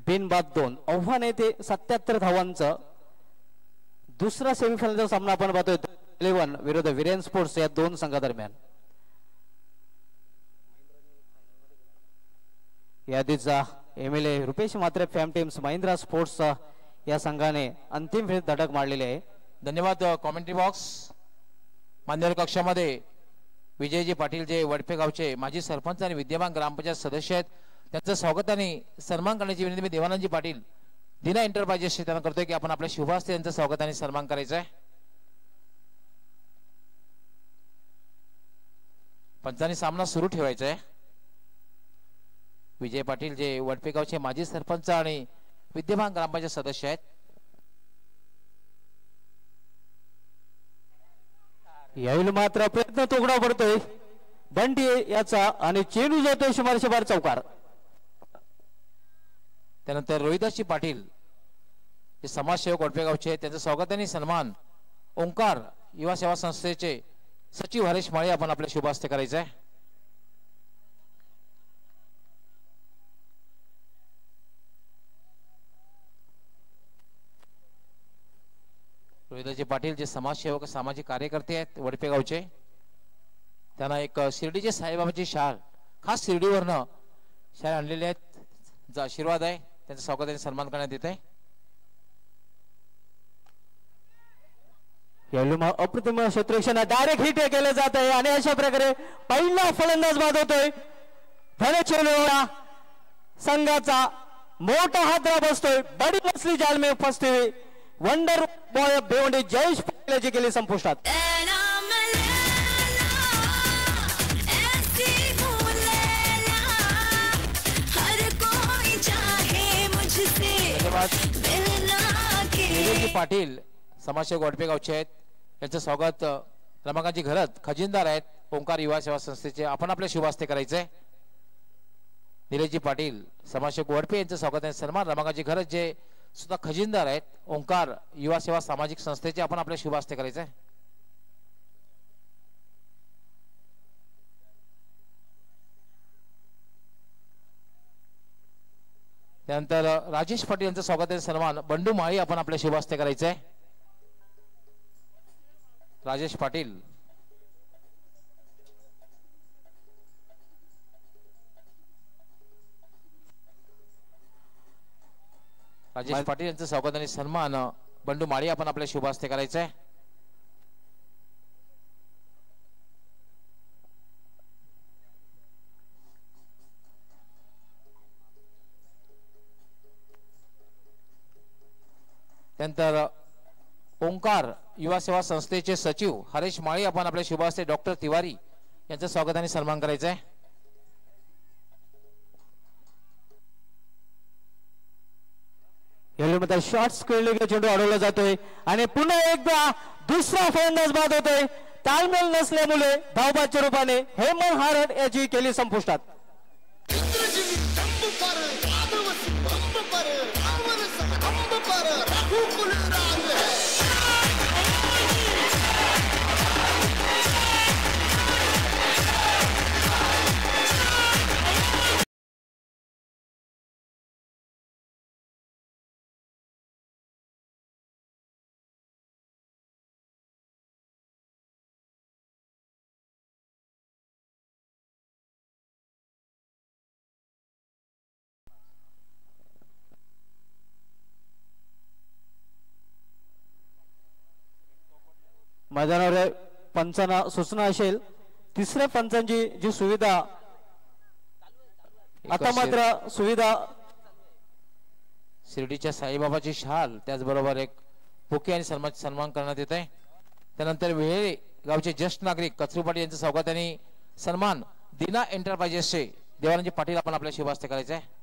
बिनबाद 2. आव्हान आहे ते 77 धावांचं. दुसरा सेमीफायनलचा सामना आपण पाहतोय 11 विरुद्ध विरेन स्पोर्ट्स या दोन संघादरम्यान. यादीचा MLA रुपेश मात्रे फॅम टीम्स महिंद्रा स्पोर्ट्स या संघाने अंतिम फेरीत धडक मारलेली आहे. धन्यवाद. कॉमेंट्री बॉक्स मान्यवर कक्षामध्ये विजयजी पाटील जे वडपे गावचे माजी सरपंच आणि विद्यमान ग्रामपंचायत सदस्य आहेत त्यांचं स्वागत आणि सन्मान करण्याची विनंती मी देवानंदजी पाटील दिना एंटरप्राइजेस त्यांना करतोय की आपण आपल्या शुभ हस्ते यांचं स्वागत आणि सन्मान करायचं आहे. पंचांनी सामना सुरू ठेवायचा आहे. विजय पाटील जे वडपे गावचे माजी सरपंच आणि विद्यमान ग्रामपंचायत सदस्य आहेत. यावेळी मात्र प्रयत्न तोकडा पडतोय बंटी याचा आणि चेंडू जातोय शुमारशेबार चौकार. त्यानंतर रोहिदासजी पाटील जे समाजसेवक वडपेगावचे त्यांचं स्वागत आणि सन्मान ओंकार युवा सेवा संस्थेचे सचिव हरेश माळे आपण आपल्या शुभ हस्ते करायचं आहे. रोहिदासजी पाटील जे समाजसेवक सामाजिक कार्यकर्ते आहेत वडपेगावचे त्यांना एक शिर्डीचे साईबाबाची शाल खास शिर्डीवरनं शाल आणलेले आहेत. जो आशीर्वाद आहे त्यांचं स्वागत आणि सन्मान करण्यात येत आहे. अप्रतिम क्षेत्ररक्षण डायरेक्ट हिट केलं जात आहे आणि अशा प्रकारे पहिला फलंदाज बाद होतोय. धनचेलोरा संघाचा मोठा हादरा बसतोय. बडी मछली जाल में फसते हुए वंडर बॉय बेवंडे जयेश पाटील गेले संपुष्टात. पाटील समाजसेवक वडपेगावचे आहेत यांचं स्वागत रमाकांतजी घरत खजिनदार आहेत ओंकार युवा सेवा संस्थेचे आपण आपल्या शुभ हस्ते करायचंय. निलेशजी पाटील समाजसेवक वडपे यांचं स्वागत आहे सन्मान रमाकांतजी घरत जे सुद्धा खजिनदार आहेत ओंकार युवा सेवा सामाजिक संस्थेचे आपण आपल्या शुभ हस्ते करायचंय. त्यानंतर राजेश पाटील यांचं स्वागत आहे सन्मान बंडू माळी आपण आपल्या शुभ हस्ते करायचंय. राजेश पाटील यांचं स्वागत आणि सन्मान बंडू माळी आपण आपल्या शुभ हस्ते करायचंय. त्यानंतर ओंकार युवा सेवा संस्थेचे सचिव हरेश माळी आपण आपल्या शुभ हस्ते डॉक्टर तिवारी यांचं स्वागत आणि सन्मान करायचं आहे. शॉर्ट्स खेळले चेंडू अडवला जातोय आणि पुन्हा एकदा दुसरा फलंदाज बाद होतोय. ताळमेळ नसल्यामुळे धावबादच्या रूपाने हेमंत हारड याची केली संपुष्टात. मैदानावर पंचांना सूचना असेल तिसऱ्या पंचांची जी सुविधा आता मात्र सुविधा शिर्डीच्या साईबाबाची शाल त्याचबरोबर एक बुके आणि सन्मान करण्यात येत आहे. त्यानंतर वेळे गावचे ज्येष्ठ नागरिक कचरू पाटील यांचं स्वागत आणि सन्मान दिना एंटरप्राइजेसचे देवानंदजी पाटील आपण आपल्या शुभ हस्ते करायचं आहे.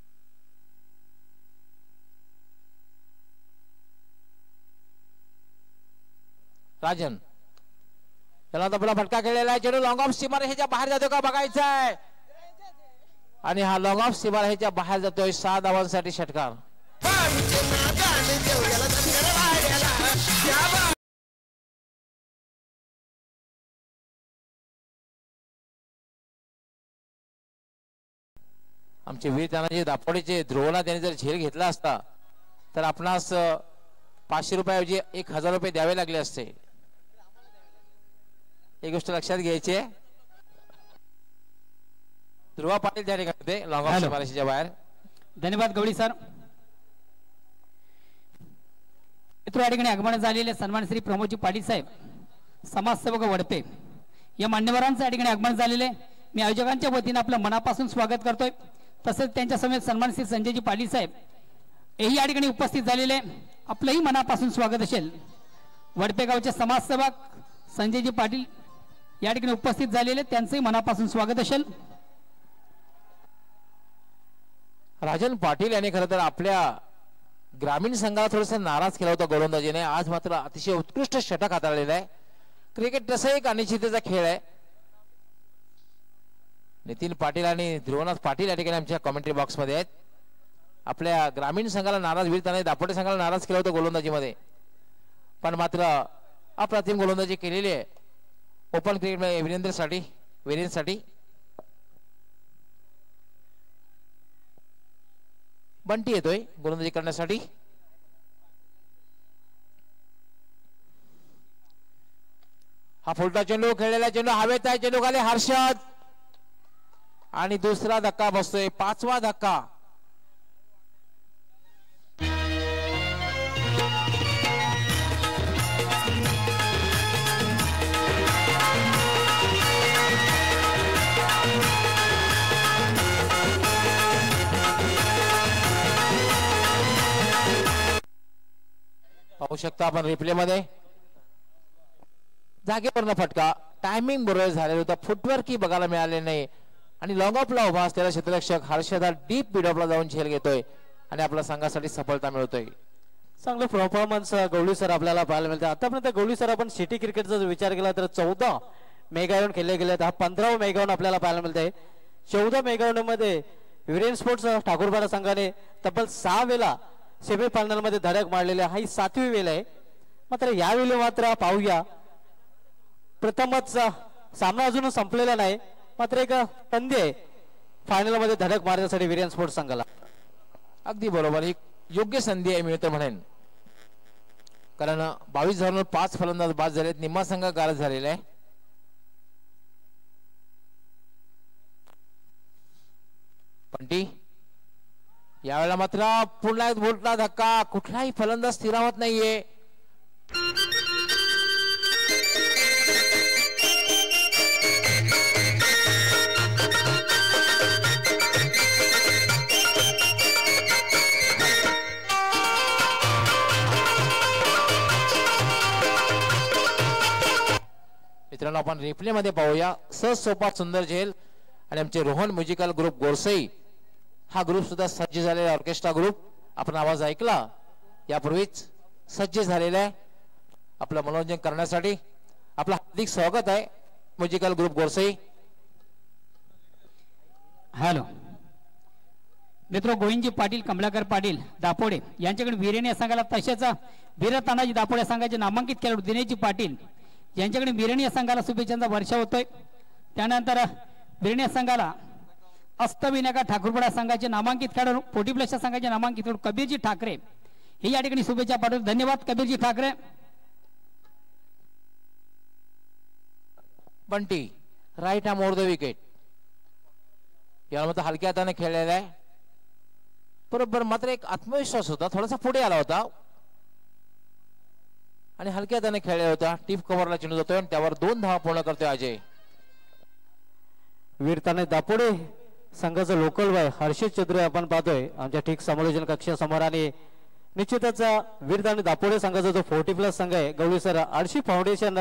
राजन त्याला आपला फटका खेळलेला आहे. चेंडू लॉंग ऑफ सीमार ह्याच्या बाहेर जातो का बघायचा आहे आणि हा लॉंग ऑफ सीमार ह्याच्या बाहेर जातोय. 6 धावांसाठी षटकार. आमचे वीर तानाजी दापोडेचे ध्रुवला त्यांनी जर झेल घेतला असता तर आपणास 500 रुपयाऐवजी 1000 रुपये द्यावे लागले असते. एक गोष्ट लक्षात घ्यायची आहे. ध्रुवा पाटील त्या ठिकाणी लॉंग ऑफ सीमारेषेच्या बाहेर. धन्यवाद गवळी सर. या ठिकाणी आगमन झालेले सन्मान श्री प्रमोदजी पाटील साहेब समाजसेवक वडपे या मान्यवरांचं या ठिकाणी आगमन झालेले मी आयोजकांच्या वतीने आपलं मनापासून स्वागत करतोय. तसेच त्यांच्या समेत सन्मान श्री संजयजी पाटील साहेब हेही या ठिकाणी उपस्थित झालेले आपलंही मनापासून स्वागत असेल. वडपे गावचे समाजसेवक संजयजी पाटील या ठिकाणी उपस्थित झालेले त्यांचंही मनापासून स्वागत असेल. राजन पाटील यांनी खरं तर आपल्या ग्रामीण संघाला थोडस नाराज केला होता गोलंदाजीने. आज मात्र अतिशय उत्कृष्ट षटक हाताळलेला आहे. क्रिकेट तसं एक अनिश्चिततेचा खेळ आहे. नितीन पाटील आणि ध्रुवनाथ पाटील या ठिकाणी आमच्या कमेंट्री बॉक्स मध्ये आहेत. आपल्या ग्रामीण संघाला नाराज वीरताने दापोटे संघाला नाराज केलं होतं गोलंदाजीमध्ये पण मात्र अप्रतिम गोलंदाजी केलेली आहे ओपन क्रिकेटमध्ये वीरेंद्रसाठी. बंटी येतोय गोलंदाजी करण्यासाठी. हा फुलटा चेंडू खेळलेला चेंडू हवेत आहे. चेंडू खाली हर्षद आणि दुसरा धक्का बसतोय. 5वा धक्का. पाहू शकता आपण रिप्ले मध्ये जागेवरनं फटका. टायमिंग बरोबर झालेलं होतं. फुटवर्क ही बघायला मिळाले नाही आणि लॉंग ऑफला उभा असलेला क्षेत्ररक्षक हर्षद डीप मिडऑफला जाऊन झेल घेतोय आणि आपल्या संघासाठी सफलता मिळवतोय. चांगलं परफॉर्मन्स गवळी सर आपल्याला पाहायला मिळते. आतापर्यंत गवळी सर आपण सिटी क्रिकेटचा जर विचार केला तर 14 मेगावून खेळले गेले. हा 15वा मेगावून आपल्याला पाहायला मिळते. 14 मेगावून मध्ये विरेन स्पोर्ट्स ठाकूरपाडा संघाने तब्बल 6 वेळा सेमीफायनल मध्ये धडक मारलेली. हा 7वी वेळ आहे. मात्र यावेळी मात्र पाहूया प्रथमच सामना अजून संपलेला नाही मात्र एक संधी आहे फायनल मध्ये धडक मारण्यासाठी विरेन स्पोर्ट्स संघाला. अगदी बरोबर. एक योग्य संधी आहे मी तर म्हणेन कारण 22 धावांवर 5 फलंदाज बाद झालेत. निम्मा संघ गारद झालेला आहे. पंटी यावेळेला मात्र पुन्हा एक मोठा धक्का. कुठलाही फलंदाज स्थिरावत नाहीये. मित्रांनो आपण रिप्ले मध्ये पाहूया. सहज सोपा सुंदर झेल आणि आमचे रोहन म्युझिकल ग्रुप गोरसई हा ग्रुप सुद्धा सज्ज झालेला ऑर्केस्ट्रा ग्रुप. आपण आवाज ऐकला यापूर्वीच सज्ज झालेला आहे आपलं मनोरंजन करण्यासाठी. आपलं हार्दिक स्वागत आहे म्युझिकल ग्रुप गोरसई. हॅलो मित्र. गोविंदजी पाटील कमलाकर पाटील दापोडे यांच्याकडे वीरेन या संघाला तसेच वीर तानाजी दापोडे संघाचे नामांकित खेळाडू दिनेशजी पाटील यांच्याकडे वीरेन या संघाला शुभेच्छांचा वर्षा होतोय. त्यानंतर वीरेन या संघाला अष्टविनायका ठाकूरपाडा संघाचे नामांकित खेळाडू 40+ संघाचे नामांकित खेळाडू कबीरजी ठाकरे हे या ठिकाणी शुभेच्छा पाठवतात. धन्यवाद कबीरजी ठाकरे. बंटी राईट हा मोर द विकेट. यामध्ये हलक्या हाताने खेळलेला आहे बरोबर. मात्र एक आत्मविश्वास होता. थोडासा पुढे आला होता आणि हलक्या हाताने खेळला होता. टीप कव्हरला चेंडू जातोय आणि त्यावर 2 धावा पूर्ण करतोय अजय. वीरताने दापोडे संघाचं लोकल बाय हर्षित चौधरी आपण पाहतोय आमच्या ठीक समालोचन कक्षासमोर. आणि निश्चितच वीरताने दापोडे संघाचा जो 40+ संघ आहे गवळी सर आळशी फाउंडेशन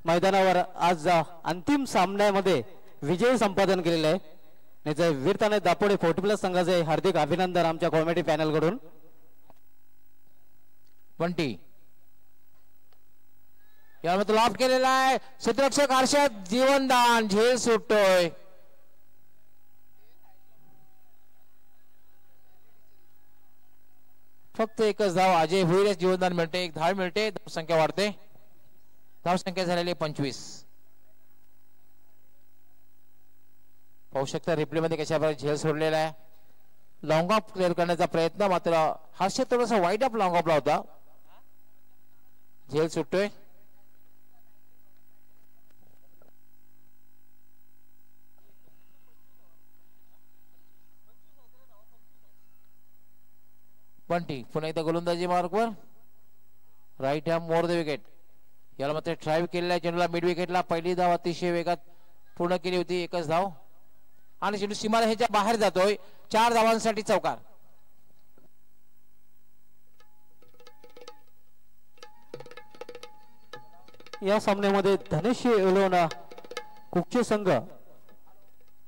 मैदानावर आज अंतिम सामन्यामध्ये विजय संपादन केलेला आहे. वीरताने दापोडे 40+ संघाचे हार्दिक अभिनंदन आमच्या कॉमेडी पॅनल कडून. बंटी यामध्ये लाभ केलेला आहे. क्षेत्ररक्षक हर्षद जीवनदान झेल सुटतोय. फक्त एकच धाव अजय भोईर जीवनदान मिळते. एक धाव मिळते. धावसंख्या वाढते. धावसंख्या झालेली 25. पाहू शकता रिप्ले मध्ये कशा प्रकारे झेल सोडलेला आहे. लॉंग ऑफ क्लिअर करण्याचा प्रयत्न मात्र हर्षद थोडासा वाईट ऑफ लॉंग ऑफला होता. झेल सुटतोय. बंटी पुन्हा एकदा गोलंदाजी मार्कवर. Right arm over the wicket. याला मात्र ड्राईव्ह केलेला चेंडूला मिड विकेटला पहिली धाव अतिशय वेगात पूर्ण केली होती. एकच धाव आणि चेंडू सीमारेषेच्या बाहेर जातोय. 4 धावांसाठी चौकार. या सामन्यामध्ये धनेश एलोना कुकचे संघ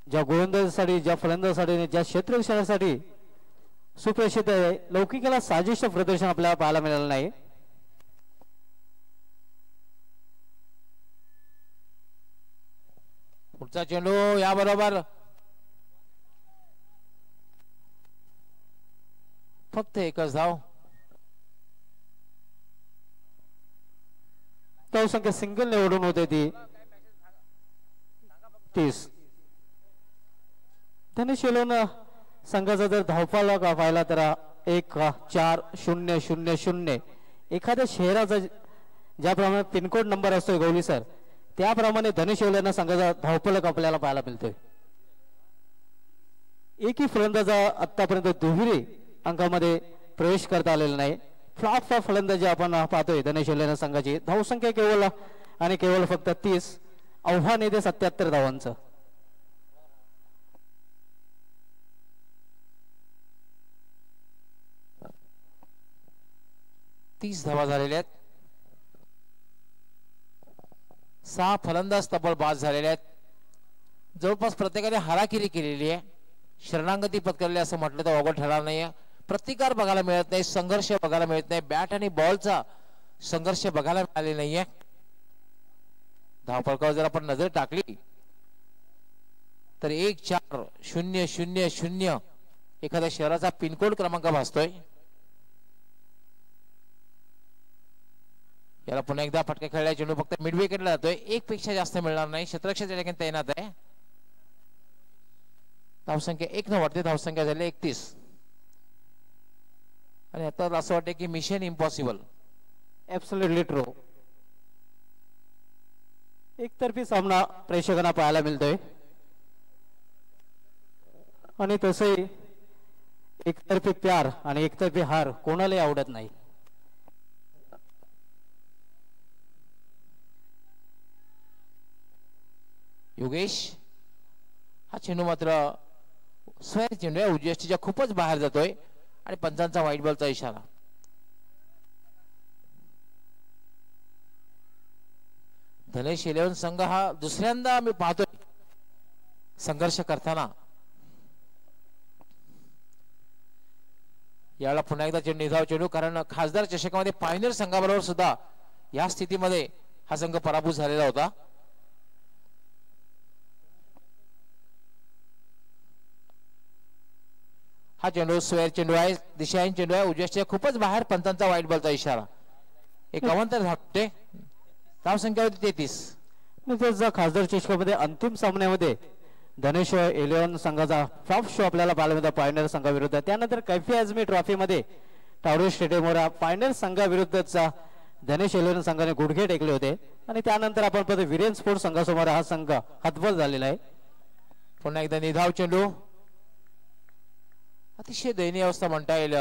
ज्या गोलंदाजीसाठी ज्या फलंदाजीसाठी ज्या क्षेत्ररक्षणासाठी सुप्रसिद्ध आहे, लौकिकाला साजिश प्रदर्शन आपल्याला पाहायला मिळालं नाही. पुढचा चेंडू याबरोबर फक्त एकच धाव. धावसंख्या सिंगल निवडून होते ती 30. धनेश एलोना संघाचा जर धावफलक पाहिला तर 1-4-0-0-0 एखाद्या शहराचा ज्याप्रमाणे पिनकोड नंबर असतोय गौली सर, त्याप्रमाणे धनेश एलोना संघाचा धावफलक आपल्याला पाहायला मिळतोय. एकही फलंदाजा आतापर्यंत दुहेरी अंकामध्ये प्रवेश करता आलेला नाही. फ्लॉप फलंदाजी आपण पाहतोय धनेश एलोना संघाची. धावसंख्या केवळ फक्त 30. आव्हान येते 77 धावांचं. धावा झालेल्या आहेत. 6 फलंदाज तब्बल बाद झालेले आहेत. जवळपास प्रत्येकाने हाराकिरी केलेली आहे. शरणागती पत्करली असं म्हटलं तर अवघड ठरणार नाहीये. प्रतिकार बघायला मिळत नाही. संघर्ष बघायला मिळत नाही. बॅट आणि बॉलचा संघर्ष बघायला मिळाले नाहीये. धावफलकावर जर आपण नजर टाकली तर 1-4-0-0-0 एखाद्या शहराचा पिनकोड क्रमांक भासतोय. याला पुन्हा एकदा फटका खेळला. चेंडू फक्त मिड विकेटला जातोय. 1 पेक्षा जास्त मिळणार नाही. क्षेत्ररक्षक त्या ठिकाणी तैनात आहे. धावसंख्या 1 न वाढते. धावसंख्या झाली 31. आणि आता असं वाटतं की मिशन इम्पॉसिबल. Absolutely true. एकतर्फी सामना प्रेक्षकांना पाहायला मिळतोय आणि तसंही एकतर्फी प्यार आणि एकतर्फी हार कोणालाही आवडत नाही. योगेश हा चेंडू मात्र स्वैर चेंडू आहे. उजव्या खूपच बाहेर जातोय आणि पंचांचा व्हाईट बॉलचा इशारा. धनेश इलेव्हन संघ हा दुसऱ्यांदा मी पाहतोय संघर्ष करताना. याला पुन्हा एकदा चेंडू निधाव चेंडू, कारण खासदार चषकामध्ये पायनियर संघाबरोबर सुद्धा या स्थितीमध्ये हा संघ पराभूत झालेला होता. हा चेंडू स्वेअर चेंडू आहे. दिशाहीन चेंडू आहे. उजव्या खूपच बाहेर. पंचांचा व्हाईट बॉलचा इशारा. एक अवंतर धावते. धावसंख्या होती 33. खासदार चषकामध्ये अंतिम सामन्यामध्ये धनेश इलेव्हन संघाचा फ्लॉप शो आपल्याला पाहायला मिळतो पायनियर संघाविरुद्ध. त्यानंतर कैफी आझमी ट्रॉफी मध्ये टावरे स्टेडियमवर पायनियर संघाविरुद्धचा धनेश इलेव्हन संघाने गुडघे टेकले होते आणि त्यानंतर आपण पाहतो विरेन स्पोर्ट्स संघासमोर हा संघ हतबल झालेला आहे. पुन्हा एकदा निधाव चेंडू. अतिशय दयनीय अवस्था म्हणता येईल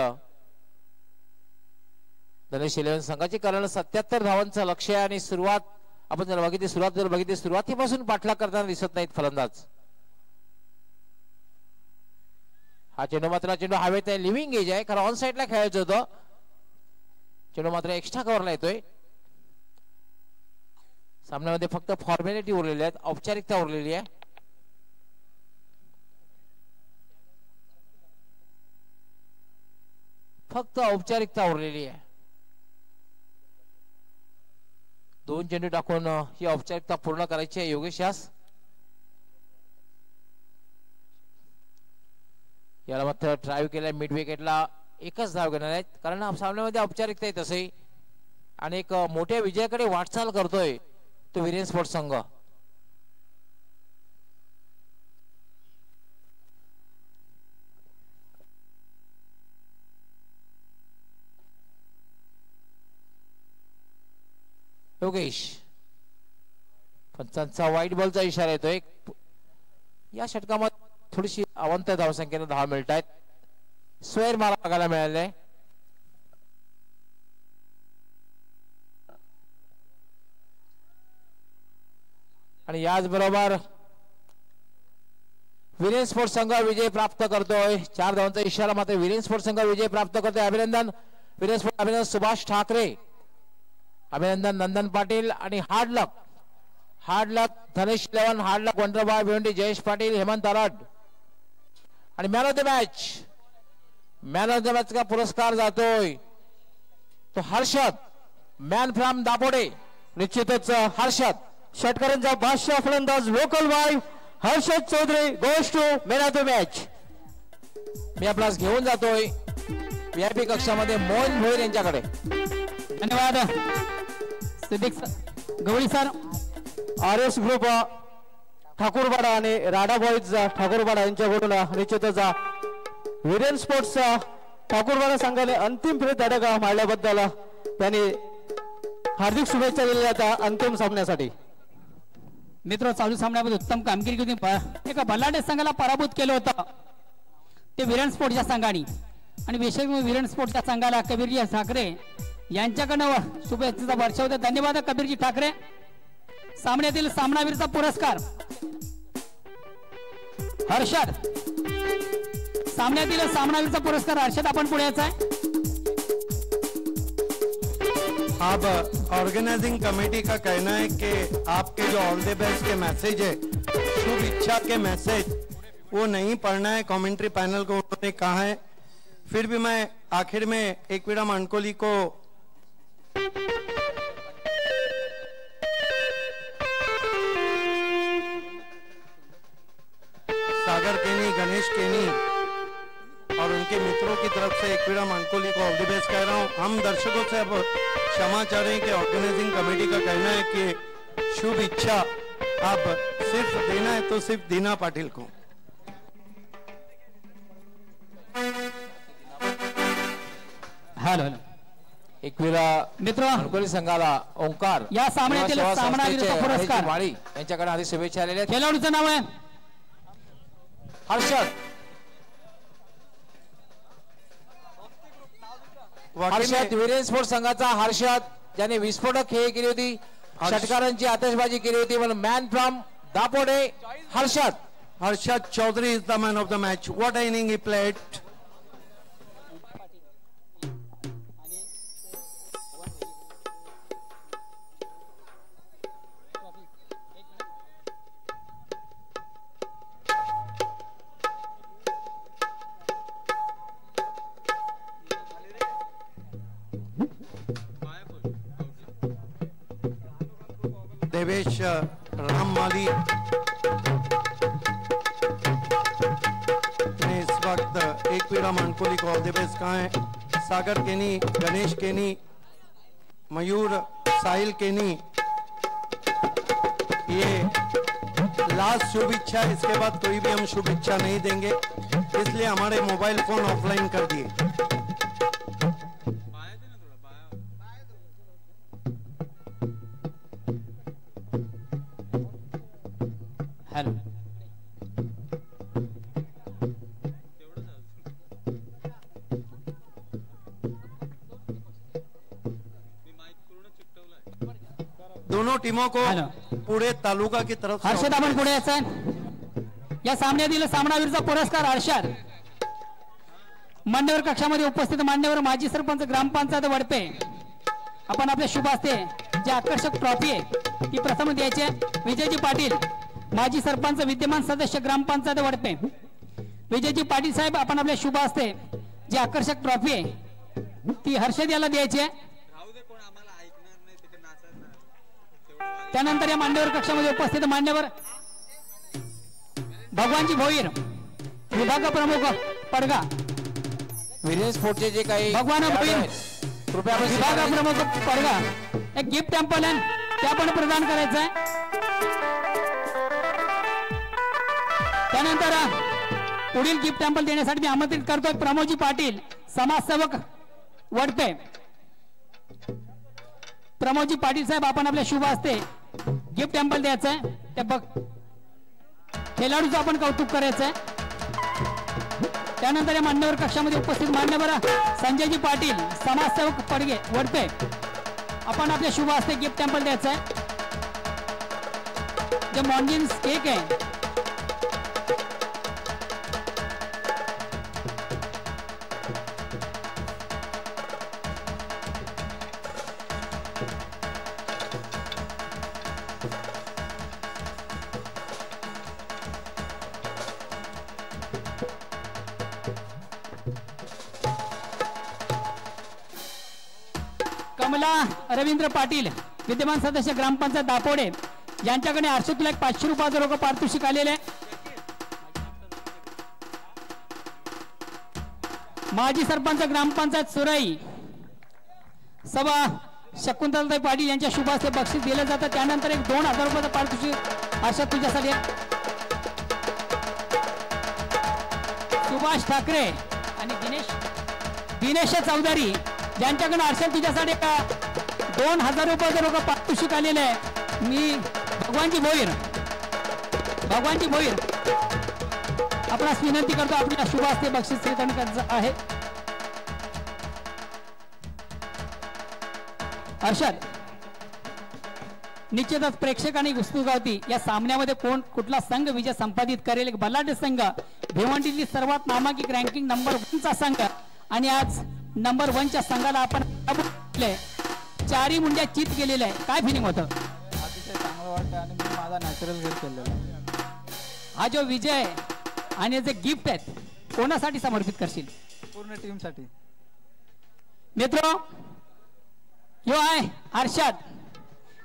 धनेश इलेव्हन संघाची, कारण 77 धावांचं लक्ष्य आणि सुरुवात आपण जर बघितली सुरुवातीपासून पाठलाग करताना दिसत नाहीत फलंदाज. हा चेंडू मात्र चेंडू हवेत आहे. लिव्हिंग एज आहे, कारण ऑन साइडला खेळायचं होतं. चेंडू मात्र एक्स्ट्रा कव्हरला येतोय. सामन्यामध्ये फक्त फॉर्मॅलिटी उरलेली आहेत, औपचारिकता उरलेली आहे. फक्त औपचारिकता उरलेली आहे. 2 चेंडू टाकून ही औपचारिकता पूर्ण करायची आहे योगेश यास. याला मात्र ड्राईव्ह केलाय मिड विकेटला. एकच धाव घेणार आहेत कारण सामन्यामध्ये औपचारिकता आहे तसंही. आणि एक मोठ्या विजयाकडे वाटचाल करतोय तो विरेन स्पोर्ट्स संघ. योगेश पंचांचा वाईट बॉलचा इशारा येतोय. या षटकामध्ये थोडीशी अवंत धावसंख्येने धाव मिळत आहेत. स्वेर मारा बघायला मिळाले. आणि याचबरोबर विरेन स्पोर्ट्स संघ विजय प्राप्त करतोय. 4 धावांचा इशारा मात्र विरेन स्पोर्ट्स संघ विजय प्राप्त करतोय. अभिनंदन विरेन स्पोर्ट्स. अभिनंदन सुभाष ठाकरे. अभिनंदन नंदन पाटील. आणि हार्ड लक धनेश 11. हार्ड लक वंडरबॉय भिवंडी जयेश पाटील हेमंत आराड. आणि मॅन ऑफ द मॅच का पुरस्कार जातोय तो हर्षद मॅन फ्रॉम दापोडे. निश्चितच हर्षद षटकारांचा बादशाह फलंदाज local boy Harshad Chaudhari goes to man of the match. मी आपला घेऊन जातोय VIP कक्षामध्ये मोहन भोईर यांच्याकडे. धन्यवाद Siddique Gawali sir. RS group Thakurwada आणि राडा बॉईज ठाकूरवाडा यांच्याकडून निश्चितच विरेन स्पोर्ट्स ठाकूरवाडा संघाने अंतिम फेरीत धडक मारल्याबद्दल त्यांनी हार्दिक शुभेच्छा दिल्या त्या अंतिम सामन्यासाठी. मित्र चालू सामन्यामध्ये उत्तम कामगिरी करून एका बलाढ्य संघाला पराभूत केलं होतं ते विरेन स्पोर्ट्सच्या संघाने. आणि विशेष विरेन स्पोर्ट्सच्या संघाला कबीरजी ठाकरे यांच्याकडनं शुभेच्छेचा वर्षा होता. धन्यवाद कबीरजी ठाकरे. सामन्यातील सामनावीरचा पुरस्कार हर्षद. सामन्यातील सामनावीरचा पुरस्कार हर्षद आपण पुढे यायचा आहे. अब ऑर्गेनाइजिंग कमेटी का कहना है कि आपके जो all the best K message है, शुभ इच्छा के मैसेज, वो नहीं पढ़ना है कमेंट्री पैनल को उन्होंने कहा है. फिर भी मैं आखिर में एकवीरा मानकोली को सागर केनी, गणेश केनी और उनके मित्रों की तरफ से एकवीरा मानकोली को ऑल द बेस्ट कह रहा हूं. हम दर्शकों से अब क्षमा चाह रहे हैं कि ऑर्गेनाइजिंग कमेटी का कहना है कि शुभ इच्छा अब सिर्फ देना है तो सिर्फ दीना पाटिल को. हॅलो एकवीरा मित्र मानकोली संघाला ओंकार या सामन्यातील सामनावीरचा पुरस्कार माळी यांच्याकडे आधी शुभेच्छा आलेल्या आहेत. खेळाडूचं नाव आहे हर्षद. हर्षद विरेन स्पोर्ट्स संघाचा हर्षद ज्याने विस्फोटक खेळ केली होती, षटकारांची आतषबाजी केली होती. म्हणून man from Dapode Harshad Chaudhari is the man of the match. What a inning he played. Devesh Rammali ने इस वक्त एकवीरा मानकोली को ऑल द बेस्ट कहा है. सागर केनी, गणेश केनी, मयूर साहिल केनी, ये लास्ट शुभ इच्छा है. इसके बाद कोई भी हम शुभ इच्छा नहीं देंगे, इसलिए हमारे मोबाइल फोन ऑफलाइन कर दिए. हॅलो दोनों टीमों को पुणे तालुका की तरफ से हर्षद आपण पुढे यायचं आहे. या सामन्यातील सामनावीरचा पुरस्कार हर्षद. मान्यवर कक्षामध्ये उपस्थित मान्यवर माजी सरपंच ग्रामपंचायत वडपे आपण आपल्या शुभ हस्ते जे आकर्षक ट्रॉफी आहे ती प्रथम द्यायची. विजयजी पाटील माजी सरपंच विद्यमान सदस्य ग्रामपंचायत वडपे. विजयजी पाटील साहेब आपण आपल्या शुभ हस्ते जी आकर्षक ट्रॉफी आहे ती हर्षद याला द्यायची आहे. त्यानंतर या मान्यवर कक्षामध्ये उपस्थित मान्यवर भगवानजी भोईर विभाग प्रमुख पडगा विजय स्पोर्टचे जे काही भगवान भोईर कृपया विभाग प्रमुख पडगा एक गिफ्ट टेम्पल आहे ते आपण प्रदान करायचं आहे. त्यानंतर पुढील गिफ्ट टेम्पल देण्यासाठी मी आमंत्रित करतोय प्रमोदजी पाटील समाजसेवक वडपे. प्रमोदजी पाटील साहेब आपण आपल्या शुभ हस्ते गिफ्ट टेम्पल द्यायचं आहे. त्या बघ खेळाडूचं आपण कौतुक करायचं आहे. त्यानंतर या मान्यवर कक्षामध्ये उपस्थित मान्यवर संजयजी पाटील समाजसेवक पडगे वडपे आपण आपल्या शुभ हस्ते गिफ्ट टेम्पल द्यायचं आहे. जे मॉन्जिन्स केक आहे कमला रवींद्र पाटील विद्यमान सदस्य ग्रामपंचायत दापोडे यांच्याकडे हर्षदला 500 रुपयाचं रोख पारितोषिक आलेले. माजी सरपंच ग्रामपंचायत सुराई सभा शकुंतलाताई पाटील यांच्या शुभ हस्ते बक्षीस दिलं जातं. त्यानंतर एक 2000 रुपयाचं पारितोषिक हर्षद तुझ्यासाठी. सुभाष ठाकरे आणि दिनेश चौधरी ज्यांच्याकडे हर्षद तुझ्यासाठी 2000 रुपयाचं रोख पारितोषिक आलेलं आहे. मी भगवानजी भोईर आपणास विनंती करतो आपल्या शुभ हस्ते बक्षीस वितरण करायचं आहे. हर्षद निश्चितच प्रेक्षकांनी उत्सुक होती या सामन्यामध्ये कुठला संघ विजय संपादित करेल. एक बलाढ्य संघ भिवंडीतली सर्वात नामांकित रँकिंग नंबर 1 चा संघ आणि आज नंबर 1 च्या संघाला आपण 4 मुंड्या चित केलेल्या आहे. काय फिलिंग होतं? अतिशय चांगलं वाटतं आणि मी माझा नॅचरल गेम केलेला. हा जो विजय आणि जे गिफ्ट आहेत कोणासाठी समर्पित करशील? पूर्ण टीम साठी. मित्र यो आहे हर्षद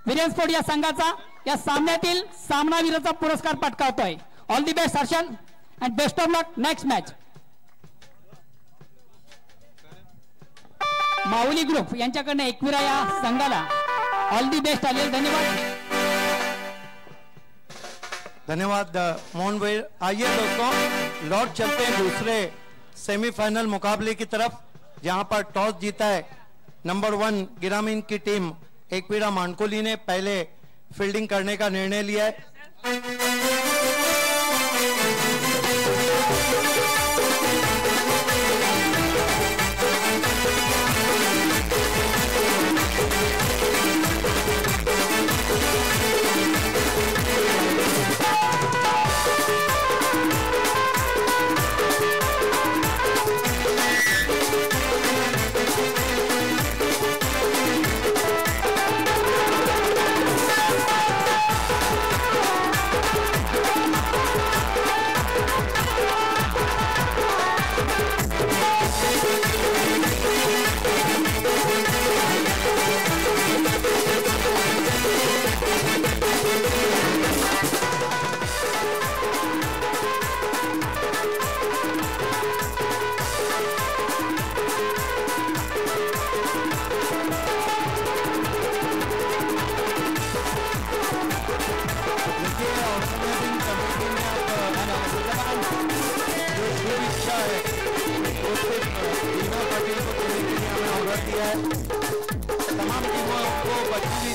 विजय स्पोर्ट या संघाचा या सामन्यातील सामनावीराचा पुरस्कार पटकावतोय. All the best Harshad and best of luck next match. Mauli group यांच्याकडनं एकविरा या संघाला ऑल दी बेस्ट आले. धन्यवाद धन्यवाद मोहन भाई. आइए दोस्तों लौट चलते हैं दूसरे सेमीफाइनल मुकाबले की तरफ जहां पर टॉस जीता है नंबर 1 ग्रामीण की टीम एकवीरा मानकोली ने पहले फील्डिंग करने का निर्णय लिया है.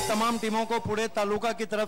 तमाम टीमों को पुणे तालुका की तरफ